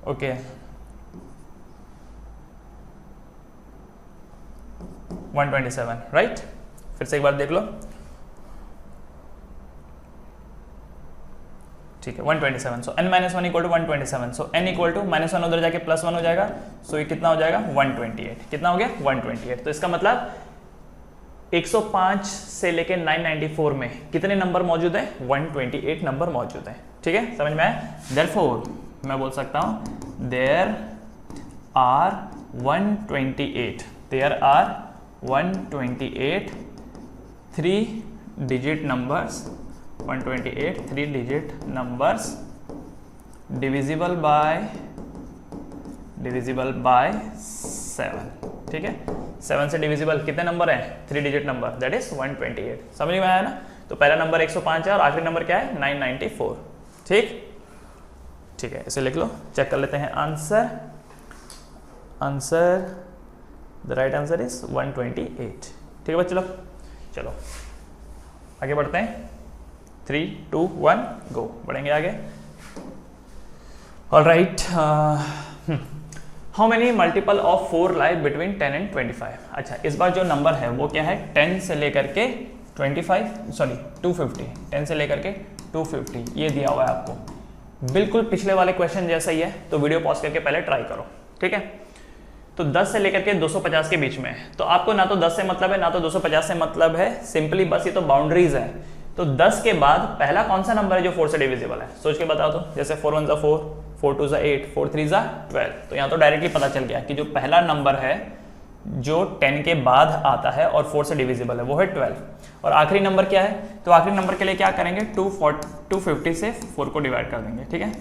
ओके, 127, राइट। फिर से एक बार देख लो, ठीक है, 127। सो n-1 = 127, सो n = -1 उधर जाके +1 हो जाएगा, सो ये कितना हो जाएगा? 128। कितना हो गया? 128। तो इसका मतलब 105 से लेके 994 में कितने नंबर मौजूद है? 128 नंबर मौजूद है, ठीक है, समझ में आया? देयरफॉर मैं बोल सकता हूं there are 128 3 digit numbers, 128 3 digit numbers divisible by 7, ठीक है। 7 से डिविजिबल कितने नंबर हैं? 3 डिजिट नंबर, दैट इज 128। समझ में आया ना? तो पहला नंबर 105 है और आखिरी नंबर क्या है? 994। ठीक है, इसे लिख लो, चेक कर लेते हैं answer. The right answer is 128। ठीक है बच्चों लोग, चलो आगे बढ़ते हैं। 3, 2, 1 गो, बढ़ेंगे आगे। Alright, how many multiple of 4 lie between 10 and 25? अच्छा, इस बार जो नंबर है वो क्या है? 10 से लेकर के 250, 10 से लेकर के 250 ये दिया हुआ है आपको। बिल्कुल पिछले वाले क्वेश्चन जैसा ही है, तो वीडियो पॉज करके पहले ट्राई करो। ठीक है, तो 10 से लेकर के 250 के बीच में है, तो आपको ना तो 10 से मतलब है ना तो 250 से मतलब है, सिंपली बस ये तो बाउंड्रीज है। तो 10 के बाद पहला कौन सा नंबर है जो 4 से डिविजिबल है? सोच के बताओ तो। जैसे 4 1 4, 4 2 8, 4 3 12। तो यहाँ तो डायरेक्टली पता चल गया कि जो पहला नंबर है जो 10 के बाद आता है और 4 से डिविजिबल है वो है 12। और आखिरी नंबर क्या है? तो आखिरी नंबर के लिए क्या करेंगे? 250 से 4 को डिवाइड कर देंगे। ठीक है,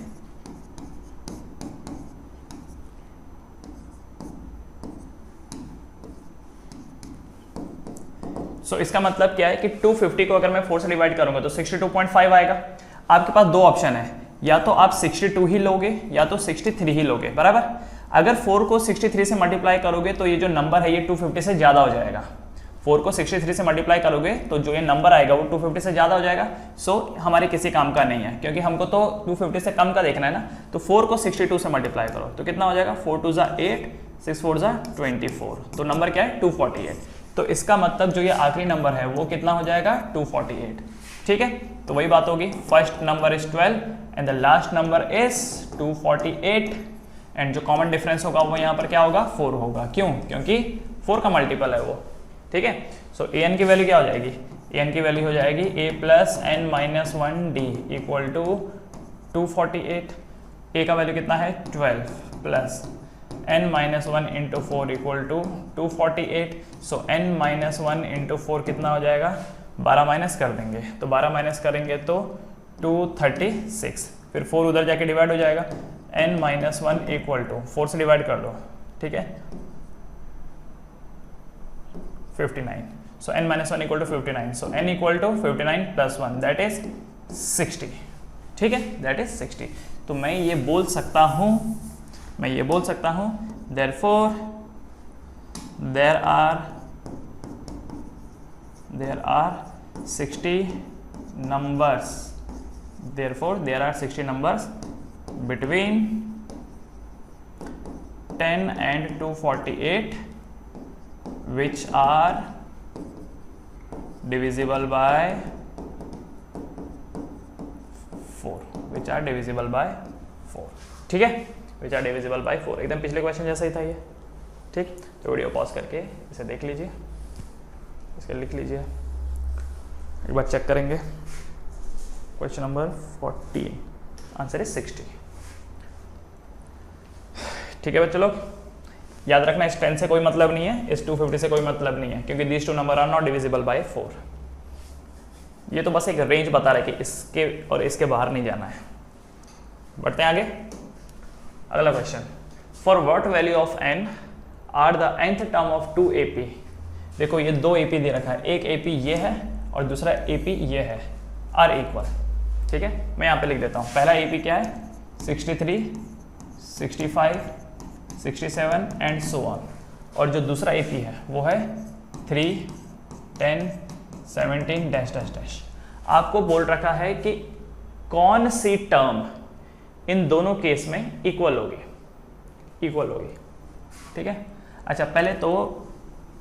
सो इसका मतलब क्या है कि 250 को अगर मैं 4 से डिवाइड करूंगा तो 62.5 आएगा। आपके पास दो ऑप्शन है, या तो आप 62 ही लोगे या तो 63 ही लोगे, बराबर। अगर 4 को 63 से मल्टीप्लाई करोगे तो ये जो नंबर है ये 250 से ज्यादा हो जाएगा। 4 को 63 से मल्टीप्लाई करोगे तो जो ये नंबर आएगा वो 250 से ज्यादा हो जाएगा। सो हमारे किसी काम का नहीं है, क्योंकि हमको तो 250 से कम का देखना है ना। तो 4 को 62 से मल्टीप्लाई करो तो कितना हो जाएगा? 4 2 8, 6 4 24। तो नंबर क्या है? 248। तो इसका मतलब जो ये आखिरी नंबर है वो कितना हो जाएगा? 248। ठीक है, तो वही बात होगी, first number is 12 and the last number is 248 and जो कॉमन डिफरेंस होगा वो यहाँ पर क्या होगा? 4 होगा। क्यों? क्योंकि 4 का मल्टीपल है वो। ठीक है, सो an की वैल्यू क्या हो जाएगी? an की वैल्यू हो जाएगी a plus n minus 1d equal to 248। a का वैल्यू कितना है? 12 plus n minus 1 into 4 equal to 248। So n minus 1 into 4 कितना हो जाएगा? 12 माइनस कर देंगे, तो 12 माइनस करेंगे तो 236। फिर 4 उधर जाके डिवाइड हो जाएगा। n माइनस 1 इक्वल टू 4 से डिवाइड कर दो। ठीक है, 59। So n minus 1 equal to 59। So n equal to 59 plus 1 that is 60। ठीक है, दैट इज 60। तो मैं ये बोल सकता हूँ therefore there are 60 numbers, therefore there are 60 numbers between 10 and 248 which are divisible by 4, which are divisible by 4। ठीक है, which are divisible by 4, एकदम पिछले क्वेश्चन जैसा ही था ये। ठीक, तो वीडियो पॉज करके इसे देख लीजिए, इसे लिख लीजिए, एक बार चेक करेंगे। Question number 14, answer is 60। ठीक है बच्चों लोग, याद रखना इस 10 से कोई मतलब नहीं है, इस 250 से कोई मतलब नहीं है, क्योंकि these two number are not divisible by 4। ये तो बस एक रेंज बता रहा है कि इसके और इसके बाहर नहीं जाना है। बढ़ते हैं आगे, अगला question. For what value of n are the nth term of 2 AP? देखो ये 2 AP दे रखा है, एक AP ये है और दूसरा AP ये है, आर इक्वल। ठीक है, मैं यहाँ पे लिख देता हूँ। पहला AP क्या है? 63, 65, 67 एंड सो ऑन। और जो दूसरा AP है वो है 3, 10, 17 डैश डैश डैश। आपको बोल रखा है कि कौन सी टर्म इन दोनों केस में इक्वल होगी। ठीक है, अच्छा पहले तो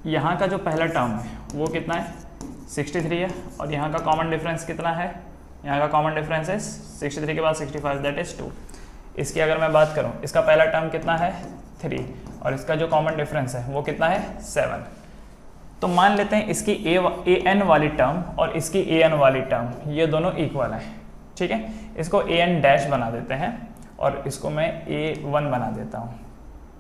यहाँ का जो पहला टर्म है वो कितना है? 63 है, और यहाँ का कॉमन डिफरेंस कितना है? यहाँ का कॉमन डिफरेंस है 63 के बाद 65 दैट इज 2। इसकी अगर मैं बात करूँ, इसका पहला टर्म कितना है? 3, और इसका जो कॉमन डिफरेंस है वो कितना है? 7। तो मान लेते हैं इसकी an वाली टर्म और इसकी an वाली टर्म ये दोनों इक्वल हैं। ठीक है, इसको an डैश बना देते हैं और इसको मैं a1 बना देता हूँ।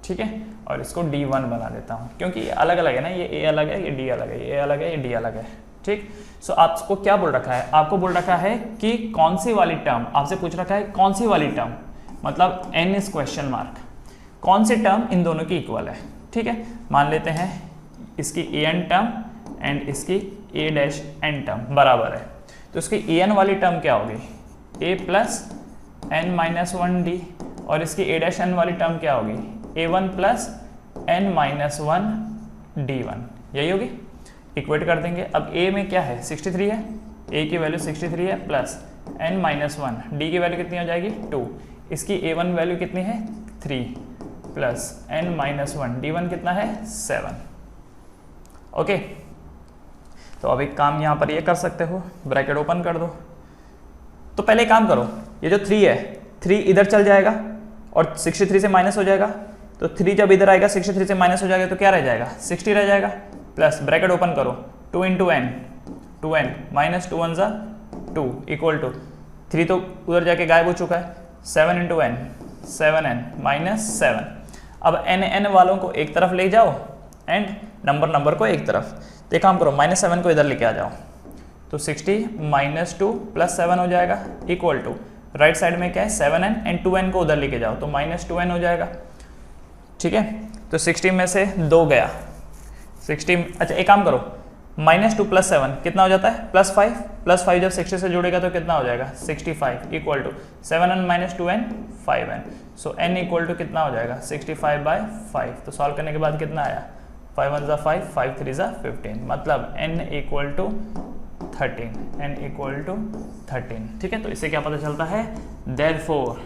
ठीक है, और इसको d1 बना देता हूँ, क्योंकि ये अलग अलग है ना, ये a अलग है, ये d अलग है, ये a अलग है, ये d अलग है। ठीक, सो आपको क्या बोल रखा है? आपको बोल रखा है कि कौन सी वाली टर्म, आपसे पूछ रखा है कौन सी वाली टर्म, मतलब n इज क्वेश्चन मार्क, कौन सी टर्म इन दोनों की इक्वल है। ठीक है, मान लेते हैं इसकी ए एन टर्म एंड इसकी ए डैश एन टर्म बराबर है, तो इसकी ए एन वाली टर्म क्या होगी, A plus N minus one D, और इसकी ए डैश एन वाली टर्म क्या होगी, A one plus N minus one D one, यही होगी। इक्वेट कर देंगे। अब ए में क्या है 63 है, ए की वैल्यू 63 है plus N minus one, d की वैल्यू कितनी हो जाएगी 2, इसकी ए वन वैल्यू कितनी है 3 plus N minus one, D one कितना है 7। ओके, तो अब एक काम यहाँ पर ये कर सकते हो, ब्रैकेट ओपन कर दो। तो पहले काम करो, ये जो 3 है 3 इधर चल जाएगा और 63 से माइनस हो जाएगा, तो 3 जब इधर आएगा 63 से माइनस हो जाएगा तो क्या रह जाएगा 60 रह जाएगा, प्लस ब्रैकेट ओपन करो 2 इंटू एन, 2n माइनस 2 1 ज़ा 2 इक्वल टू 3 तो उधर जाके गायब हो चुका है, 7 इंटू एन 7n माइनस 7। अब n वालों को एक तरफ ले जाओ एंड नंबर को एक तरफ, तो एक काम करो -7 को इधर लेके आ जाओ, तो 60 माइनस 2 प्लस 7 हो जाएगा इक्वल टू राइट साइड में क्या है 7n एंड 2n को उधर लेके जाओ तो माइनस 2n हो जाएगा। ठीक है, तो 60 में से 2 गया 60, अच्छा एक काम करो -2 प्लस 7 कितना हो जाता है +5, +5 जब 60 से जुड़ेगा तो कितना हो जाएगा 65 equal to 7n minus 2n 5n, so n equal to कितना हो जाएगा 65/5। तो सॉल्व करने के बाद कितना आया 5 1 ज़ा 5, 5 3 ज़ा 15, मतलब n equal to 13, n equal to 13। ठीक है, तो इससे क्या पता चलता है, देयरफॉर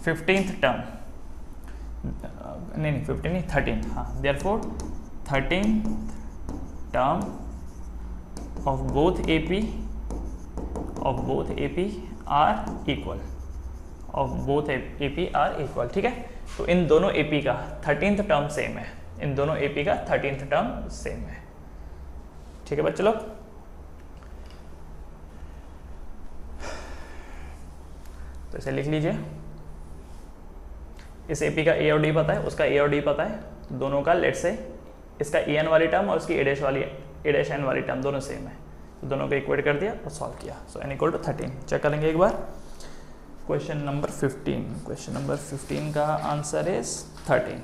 15th टर्म, नहीं 15 नहीं 13, हाँ, therefore 13th term of both AP are equal, of both AP are equal। ठीक है, तो इन दोनों AP का 13th टर्म सेम है, इन दोनों AP का 13th टर्म सेम है। ठीक है बच्चे लोग, तो इसे लिख लीजिए, इस AP का A और D पता है, उसका A और D पता है, दोनों का लेट से इसका EN वाली टर्म और उसकी A डैश N वाली टर्म दोनों सेम है, तो दोनों को इक्वेट कर दिया और सॉल्व किया, सो n इक्वल टू 13। चेक करेंगे एक बार, क्वेश्चन नंबर 15 का आंसर इज 13।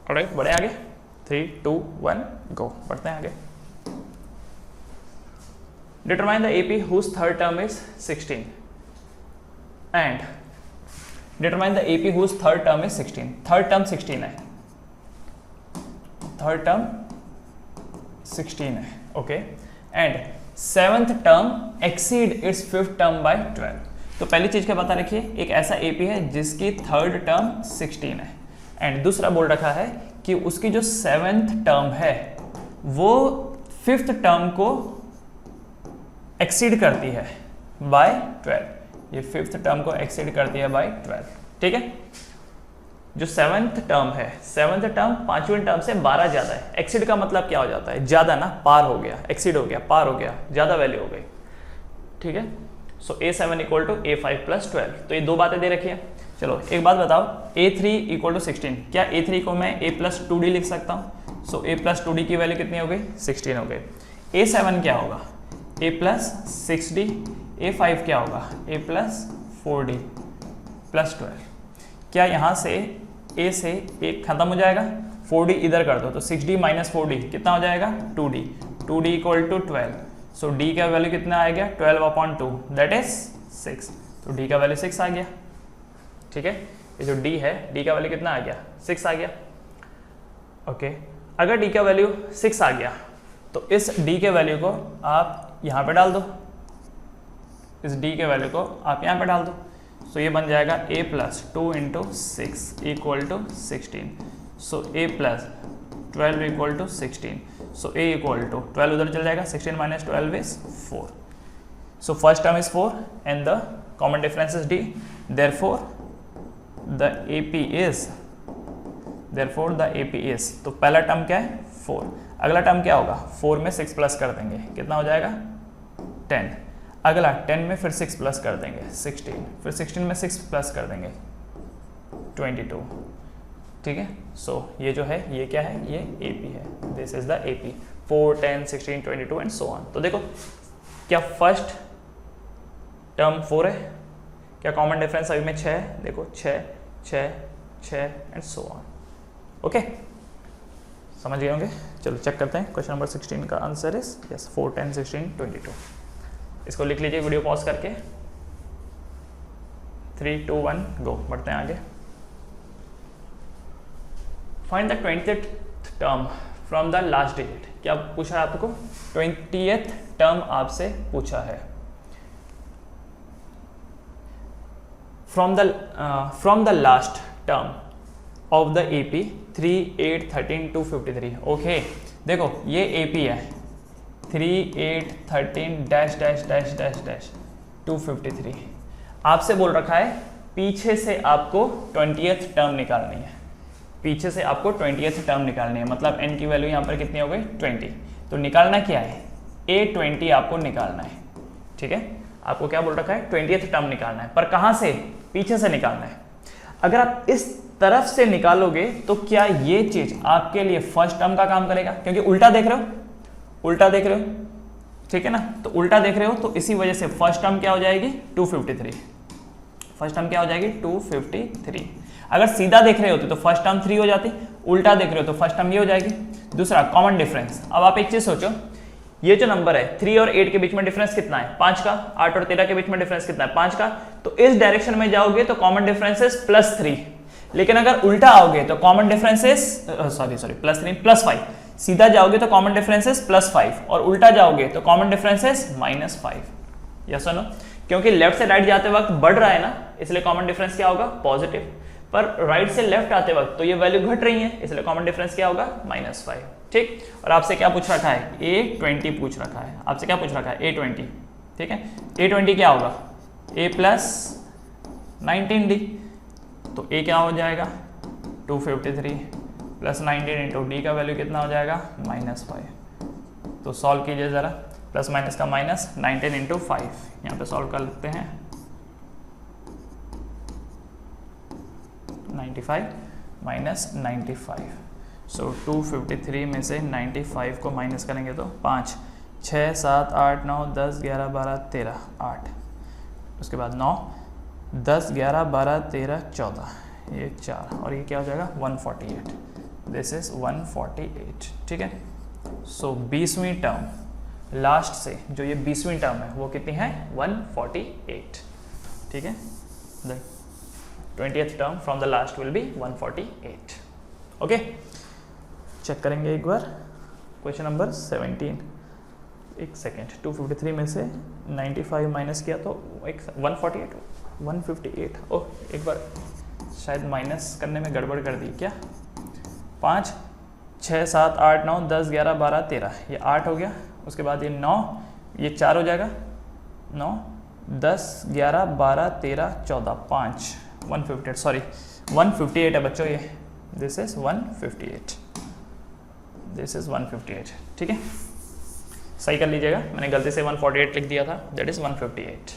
ऑलराइट, बढ़े आगे, 3 2 1 गो, बढ़ते हैं आगे। Determine the AP whose third term is 16 and determine the AP whose third term is 16, third term 16 है, थर्ड टर्म 16 है, okay, and seventh term exceed it's fifth term by 12। तो पहली चीज क्या बता रखिए, एक ऐसा AP है जिसकी थर्ड टर्म 16 है, एंड दूसरा बोल रखा है कि उसकी जो सेवंथ टर्म है वो फिफ्थ टर्म को एक्सीड करती है बाय 12, ये फिफ्थ टर्म को एक्सीड करती है बाय 12। ठीक है, जो सेवंथ टर्म है, सेवंथ टर्म पांचवें टर्म से 12 ज्यादा है, एक्सीड का मतलब क्या हो जाता है, ज्यादा ना, पार हो गया, एक्सीड हो गया, पार हो गया, ज्यादा वैल्यू हो गई। ठीक है, सो A7 equal to A5 plus 12, तो ये दो बातें दे रखी है। चलो एक बात बताओ, A3 इक्वल टू 16, क्या A3 को मैं A प्लस 2D लिख सकता हूँ, सो A प्लस 2D की वैल्यू कितनी हो गई 16 हो गई। A7 क्या होगा A प्लस 6D, A5 क्या होगा A प्लस 4D प्लस 12। क्या यहाँ से A से एक खत्म हो जाएगा, 4D इधर कर दो तो 6D माइनस 4D कितना हो जाएगा 2D, 2D equal to 12, so D का वैल्यू कितना आ गया 12/2 दैट इज 6, तो D का वैल्यू 6 आ गया। ठीक है, ये जो D है, D का वैल्यू कितना आ गया 6 आ गया। ओके, अगर D का वैल्यू 6 आ गया तो इस D के वैल्यू को आप यहाँ पे डाल दो, इस D के वैल्यू को आप यहाँ पे डाल दो, सो ये बन जाएगा A plus 2 into 6 equal to 16, so A plus 12 equal to 16, so A equal to 12 उधर चल जाएगा, 16 minus 12 is 4, so first term is 4 and the common difference is D, therefore the AP is, तो पहला टर्म क्या है 4, अगला term क्या होगा 4 में 6 प्लस कर देंगे, कितना हो जाएगा 10, अगला 10 में फिर 6 प्लस कर देंगे 16, फिर 16 में 6 प्लस कर देंगे 22। ठीक है, सो ये जो है ये क्या है, ये AP है, this is the AP 4 10 16 22 and so on. तो देखो क्या फर्स्ट टर्म 4 है, क्या कॉमन डिफरेंस अभी में 6 है, देखो 6 6 6 एंड सो ऑन। ओके, समझ गए होंगे। चलो चेक करते हैं। क्वेश्चन नंबर 16 का आंसर इज यस 4, 10, 16, 22। इसको लिख लीजिए वीडियो पॉज करके। 3, 2, 1 गो। बढ़ते हैं आगे। Find the 20th term from the last digit. क्या पूछा है आपको? 20th टर्म आपसे पूछा है। From the last term of the AP 3, 8, 13, 253। Okay, देखो ये AP है 3, 8, 13 dash dash dash dash dash 253। आपसे बोल रखा है पीछे से आपको 20th टर्म निकालनी है। पीछे से आपको 20th टर्म निकालनी है, मतलब n की वैल्यू यहाँ पर कितनी हो गई? 20। तो निकालना क्या है? A20 आपको निकालना है। ठीक है, आपको क्या बोल रखा है? 20th टर्म निकालना है, पर कहाँ से? पीछे से निकालना है। अगर आप इस तरफ से निकालोगे तो क्या ये चीज आपके लिए फर्स्ट टर्म का काम करेगा? क्योंकि उल्टा देख रहे हो, उल्टा देख रहे हो, ठीक है ना। तो उल्टा देख रहे हो तो इसी वजह से फर्स्ट टर्म क्या हो जाएगी? 253। फर्स्ट टर्म क्या हो जाएगी? 253। अगर सीधा देख रहे होते तो फर्स्ट टर्म 3 हो जाती, उल्टा देख रहे हो तो फर्स्ट टर्म ये हो जाएगी। दूसरा कॉमन डिफरेंस। अब आप एक चीज सोचो, ये जो नंबर है 3 और 8 के बीच में डिफरेंस कितना है? 5 का। 8 और 13 के बीच में डिफरेंस कितना है? 5 का। तो इस डायरेक्शन में जाओगे तो कॉमन डिफरेंस इज +3, लेकिन अगर उल्टा आओगे तो कॉमन डिफरेंस इज +3 +5। सीधा जाओगे तो कॉमन डिफरेंस इज +5 और उल्टा जाओगे तो कॉमन डिफरेंस इज -5। यस और नो? क्योंकि लेफ्ट से राइट जाते वक्त बढ़ रहा है ना, इसलिए कॉमन डिफरेंस क्या होगा? पॉजिटिव। पर राइट से लेफ्ट आते वक्त तो ये वैल्यू घट रही है, इसलिए कॉमन डिफरेंस क्या होगा? -5। ठीक। और आपसे क्या पूछ रखा है? A20 पूछ रखा है। आपसे क्या पूछ रखा है? A20। ठीक है, A20 क्या होगा? A + 19D। तो A क्या हो जाएगा? 253 + 19 इंटू D का वैल्यू कितना हो जाएगा? -5। तो सॉल्व कीजिए ज़रा, प्लस माइनस का माइनस, 19 इंटू 5 यहाँ पे सॉल्व कर लेते हैं। 95 माइनस 95, सो 253 में से 95 को माइनस करेंगे तो 5, 6, 7, 8, 9, 10, 11, 12, 13, 8, उसके बाद 9, 10, 11, 12, 13, 14, ये 4 और ये क्या हो जाएगा? 148। This is 148। ठीक है, सो 20वीं टर्म लास्ट से जो ये 20वीं टर्म है वो कितनी है? 148। ठीक है, the 20th term from the last will be 148। Okay, check करेंगे एक बार क्वेश्चन नंबर 17। एक सेकेंड, 253 में से 95 माइनस किया तो 158। ओह, एक बार शायद माइनस करने में गड़बड़ कर दी क्या? 5, 6, 7, 8, 9, 10, 11, 12, 13, ये 8 हो गया। उसके बाद ये 9, ये 4 हो जाएगा। 9, 10, 11, 12, 13, 14, 5, 158, सॉरी 158 है बच्चों ये। This is 158, this is 158। ठीक है, सही कर लीजिएगा, मैंने गलती से 148 लिख दिया था, दैट इज 158।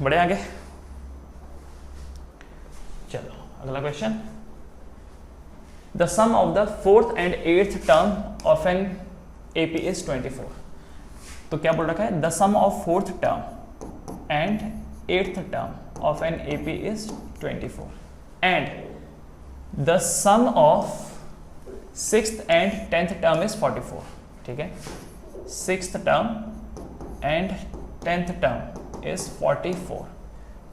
बढ़े आगे, चलो अगला question. The sum of the 4th and 8th term of an AP is 24. तो क्या बोल रखा है? The sum of 4th term and 8th term of an AP is 24 and the sum of 6th and 10th term is 44. ठीक है, 6th term and 10th term is 44.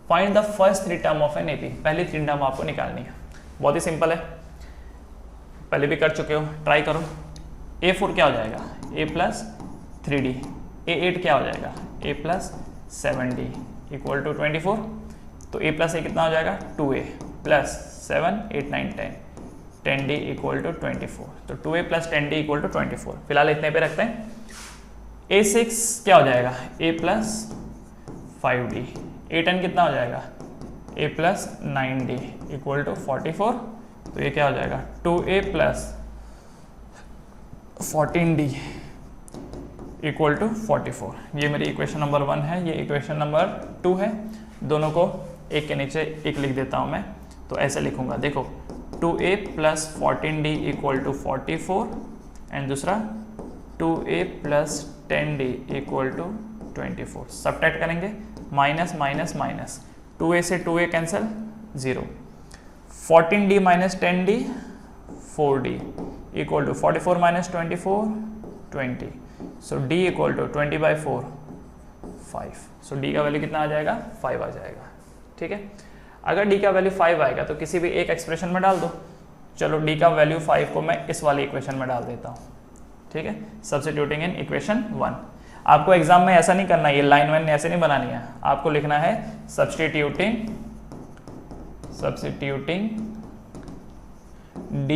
Find the first 3 term of an AP. पहली 3 term आपको निकालनी है, बहुत ही simple है, पहले भी कर चुके हो, ट्राई करो। A4 क्या हो जाएगा? A + 3D। A8 क्या हो जाएगा? A + 7D equal to 24। तो A + A कितना हो जाएगा? 2A + 7, 8, 9, 10, 10D equal to 24। तो 2A + 10D इक्वल टू 24। फिलहाल इतने पे रखते हैं। A6 क्या हो जाएगा? A + 5D। A10 कितना हो जाएगा? A + 9D equal to 44। तो ये क्या हो जाएगा? 2A + 14D equal to 44। ये मेरी इक्वेशन नंबर 1 है, ये इक्वेशन नंबर 2 है। दोनों को एक के नीचे एक लिख देता हूँ मैं, तो ऐसे लिखूंगा, देखो 2A + 14D equal to 44 and दूसरा 2A + 10D equal to 24। Subtract करेंगे, माइनस माइनस माइनस, 2A से 2A cancel, 0. 14d minus 10d 4d equal to 44 minus 24 20. So d equal to 20 by 4 5. So d का वैल्यू कितना आ जाएगा 5 आ जाएगा. ठीक है, अगर d का वैल्यू 5 आएगा तो किसी भी एक एक्सप्रेशन में डाल दो. चलो d का वैल्यू 5 को मैं इस वाली इक्वेशन में डाल देता हूँ. ठीक है, सब्स्टिट्यूटिंग इन इक्वेशन 1. आपको एग्जाम में ऐसा नहीं करना है, ये लाइन वाइन ऐसे नहीं बनानी है. आपको लिखना है substituting d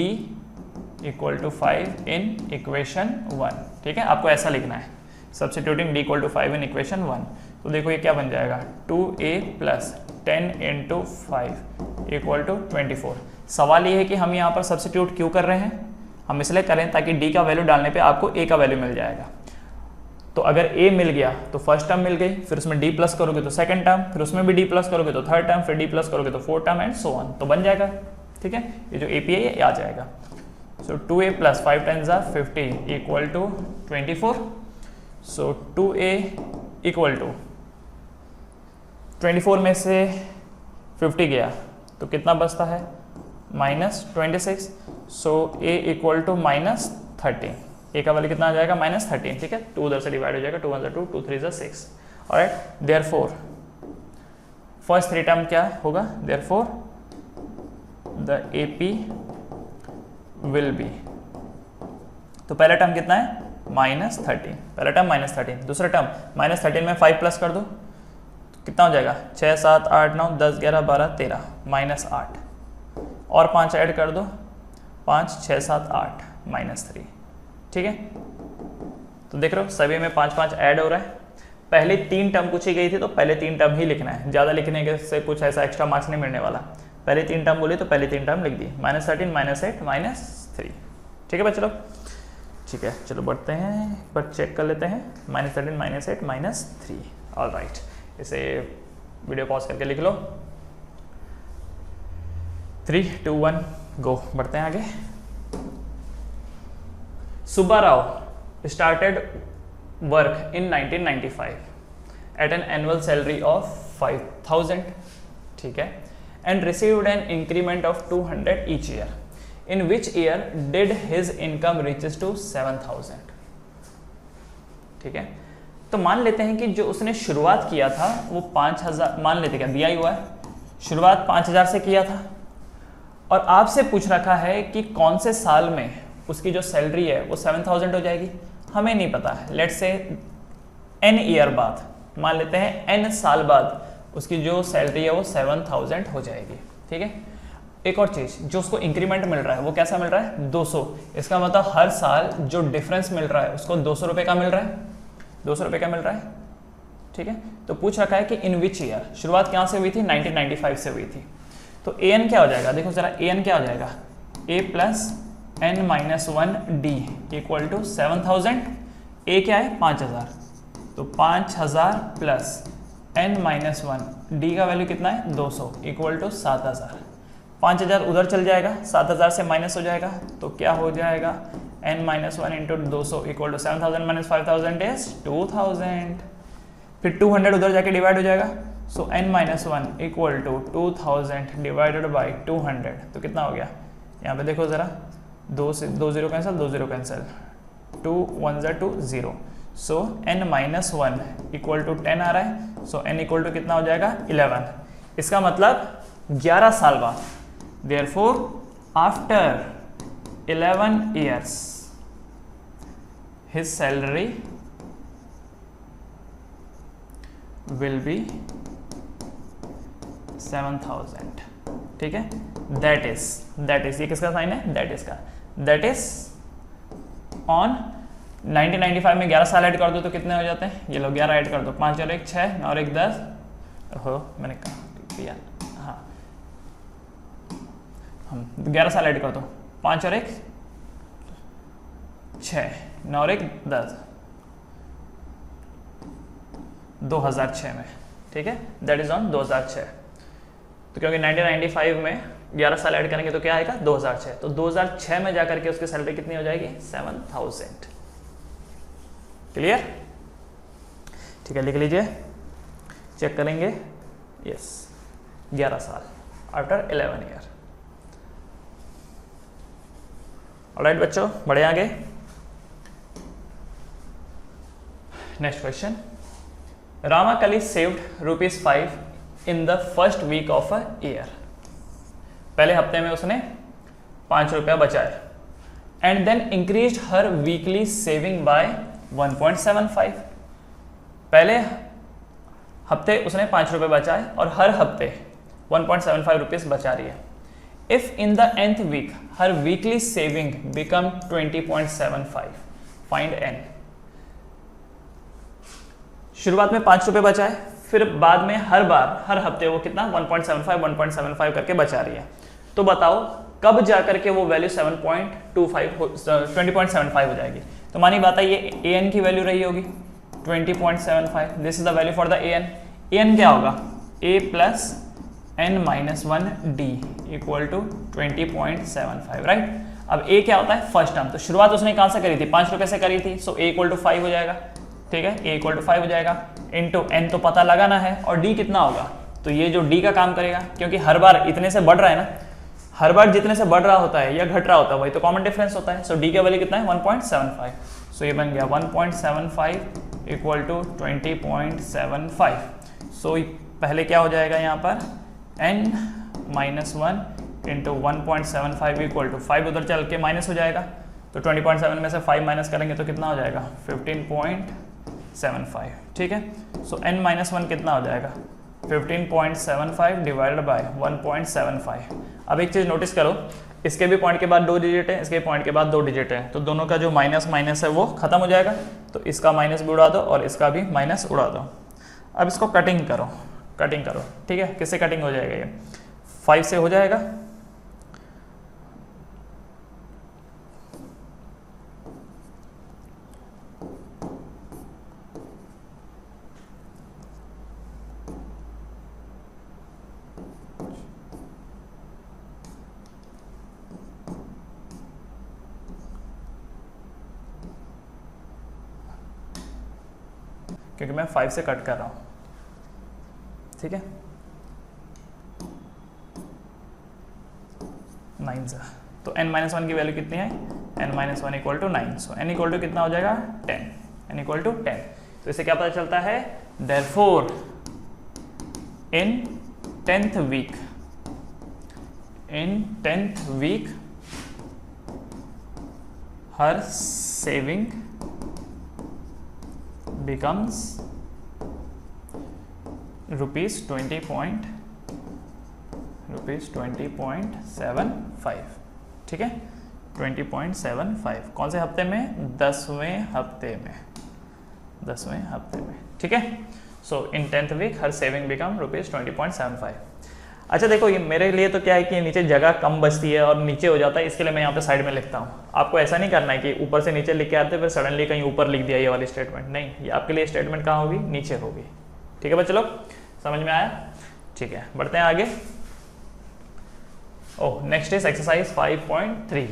equal to 5 in equation 1. ठीक है, आपको ऐसा लिखना है substituting d equal to 5 in equation 1. तो देखो ये क्या बन जाएगा 2a plus 10 into 5 equal to 24. सवाल ये है कि हम यहाँ पर सब्स्टिट्यूट क्यों कर रहे हैं. हम इसलिए करें ताकि d का वैल्यू डालने पे आपको a का वैल्यू मिल जाएगा. तो अगर a मिल गया तो फर्स्ट टर्म मिल गई, फिर उसमें d प्लस करोगे तो सेकंड टर्म, फिर उसमें भी d प्लस करोगे तो थर्ड टर्म, फिर d प्लस करोगे तो fourth term and so on. तो बन जाएगा. ठीक है, ये जो AP है ये आ जाएगा. So 2a plus 5 tens are 50 equal to 24. So 2a equal to 24 में से 50 गया तो कितना बचता है -26. सो a इक्वल टू -13. a का वैल्यू कितना आ जाएगा -13. ठीक है, 2 उधर से डिवाइड हो जाएगा, 2 1 2 2 3 6. ऑलराइट, देयरफॉर फर्स्ट 3 टर्म क्या होगा, therefore the AP will be. तो पहला टर्म कितना है -13. पहला टर्म -13. दूसरा टर्म -13 में 5 प्लस कर दो तो कितना हो जाएगा 6 7 8 9 10 11 12 13 -8. और 5 ऐड कर दो, 5 6 7 8 -3. ठीक है, तो देख रहे हो सभी में 5 5 ऐड हो रहा है. पहले 3 टर्म पूछी गई थी तो पहले 3 टर्म ही लिखना है, ज़्यादा लिखने से कुछ ऐसा एक्स्ट्रा मार्क्स नहीं मिलने वाला. पहले 3 टर्म बोली तो पहले 3 टर्म लिख दी, -13 -8 -3. ठीक है बच्चे लोग. ठीक है, चलो बढ़ते हैं, पर चेक कर लेते हैं. -13 -8 -3. ऑलराइट, इसे वीडियो पॉज करके लिख लो. 3 2 1 गो. बढ़ते हैं आगे. Subbarao started work in 1995 at an annual salary of 5,000. ठीक है, and received an increment of 200 each year. In which year did his income reaches to 7,000? ठीक है, तो मान लेते हैं कि जो उसने शुरुआत किया था वो 5,000, मान लेते क्या दिया ही हुआ है, शुरुआत 5,000 से किया था और आपसे पूछ रखा है कि कौन से साल में उसकी जो सैलरी है वो 7,000 हो जाएगी. हमें नहीं पता है. लेट्स से n ईयर बाद, मान लेते हैं n साल बाद उसकी जो सैलरी है वो 7,000 हो जाएगी. ठीक है, एक और चीज़, जो उसको इंक्रीमेंट मिल रहा है वो कैसा मिल रहा है 200. इसका मतलब हर साल जो डिफरेंस मिल रहा है उसको 200 रुपये का मिल रहा है, 200 रुपये का मिल रहा है. ठीक है, तो पूछ रखा है कि इन विच ईयर, शुरुआत कहाँ से हुई थी 1995 से हुई थी. तो an क्या हो जाएगा, देखो जरा an क्या हो जाएगा, a plus n-1d equal to 7,000. a क्या है 5,000, तो 5,000 प्लस n-1 d का वैल्यू कितना है 200 इक्वल टू 7,000. 5,000 उधर चल जाएगा, 7,000 से माइनस हो जाएगा तो क्या हो जाएगा n-1 into 200 equal to 7,000 minus 5,000 is 2,000. फिर 200 उधर जाके डिवाइड हो जाएगा. So n-1 equal to 2,000 divided by 200. तो कितना हो गया, यहाँ पे देखो ज़रा, 2 से 2 0 cancel, 2 0 cancel, 2 1 2 0. So n-1 equal to 10 आ रहा है. सो n इक्वल टू कितना हो जाएगा 11. इसका मतलब 11 साल बाद, therefore after 11 years his salary will be 7,000. ठीक है, दैट इज ये किसका साइन है, दैट इज का, दैट इज ऑन 1995 में 11 साल ऐड कर दो तो कितने हो जाते हैं, ये लो 11 ऐड कर दो, 5 और 1 6 और 1 10. ओहो मैंने कहा दिया, हाँ हम 11 साल ऐड कर दो, 5 और 1 6 9 और 1 10, 2006 में. ठीक है, दैट इज ऑन 2006. तो क्योंकि 1995 में 11 साल ऐड करेंगे तो क्या आएगा 2006. तो 2006 में जाकर के उसकी सैलरी कितनी हो जाएगी 7,000. क्लियर. ठीक है, लिख लीजिए, चेक करेंगे. यस 11 साल. After 11 year. ऑलराइट बच्चों, बढ़े आगे। Next question, Ramakali saved ₹5 in the first week of a year. पहले हफ्ते में उसने 5 रुपया बचाए एंड देन इंक्रीज्ड हर वीकली सेविंग बाय 1.75। पहले हफ्ते उसने 5 रुपये बचाए और हर हफ्ते 1.75 रुपीज बचा रही है। If in the nth week her weekly saving become 20.75, find n। शुरुआत में 5 रुपये बचाए, फिर बाद में हर हफ्ते वो कितना 1.75 करके बचा रही है। तो बताओ कब जाकर के वो वैल्यू 20.75 हो जाएगी। तो मानी बात है ये an की वैल्यू रही होगी 20.75, this is the value for the an क्या होगा a plus n-1d equal to 20.75, right. अब a क्या होता है फर्स्ट टर्म, तो शुरुआत उसने कहां से करी थी 5 रुपए से करी थी, सो a इक्वल टू 5 हो जाएगा, ठीक है, a इक्वल टू 5 हो जाएगा इनटू n तो पता लगाना है और d कितना होगा, तो ये जो d का काम करेगा क्योंकि हर बार इतने से बढ़ रहा है ना, हर बार जितने से बढ़ रहा होता है या घट रहा होता है वही तो कॉमन डिफरेंस होता है। सो d का वैल्यू कितना है 1.75, सो ये बन गया 1.75 इक्वल टू 20.75। सो पहले क्या हो जाएगा यहाँ पर n-1 इंटू 1.75 इक्वल टू 5 उधर चल के माइनस हो जाएगा, तो 20.7 में से 5 माइनस करेंगे तो कितना हो जाएगा 15.75, ठीक है। सो n-1 कितना हो जाएगा 15.75 डिवाइडेड बाय 1.75। अब एक चीज़ नोटिस करो, इसके भी पॉइंट के बाद 2 डिजिट है, इसके पॉइंट के बाद 2 डिजिट है, तो दोनों का जो माइनस माइनस है वो खत्म हो जाएगा, तो इसका माइनस भी उड़ा दो और इसका भी माइनस उड़ा दो। अब इसको कटिंग करो, ठीक है। किससे कटिंग हो जाएगा ये 5 से हो जाएगा, क्योंकि मैं 5 से कट कर रहा हूं, ठीक है। 9 से, तो n-1 की वैल्यू कितनी है n-1 equal to 9, so n equal to कितना हो जाएगा 10, n इक्वल टू 10। तो इससे क्या पता चलता है, therefore in 10th week her saving becomes ₹20.75, ठीक है 20.75। कौन से हफ्ते में 10वें हफ्ते में, ठीक है। सो इन 10th week her saving become ₹20.75। अच्छा देखो, ये मेरे लिए तो क्या है कि नीचे जगह कम बचती है और नीचे हो जाता है, इसके लिए मैं यहाँ पे साइड में लिखता हूँ। आपको ऐसा नहीं करना है कि ऊपर से नीचे लिख के आते फिर सडनली कहीं ऊपर लिख दिया ये वाली स्टेटमेंट, नहीं, ये आपके लिए स्टेटमेंट कहाँ होगी नीचे होगी, ठीक है बच्चे लोग, समझ में आया, ठीक है। बढ़ते हैं आगे। ओह नेक्स्ट इज एक्सरसाइज 5.3।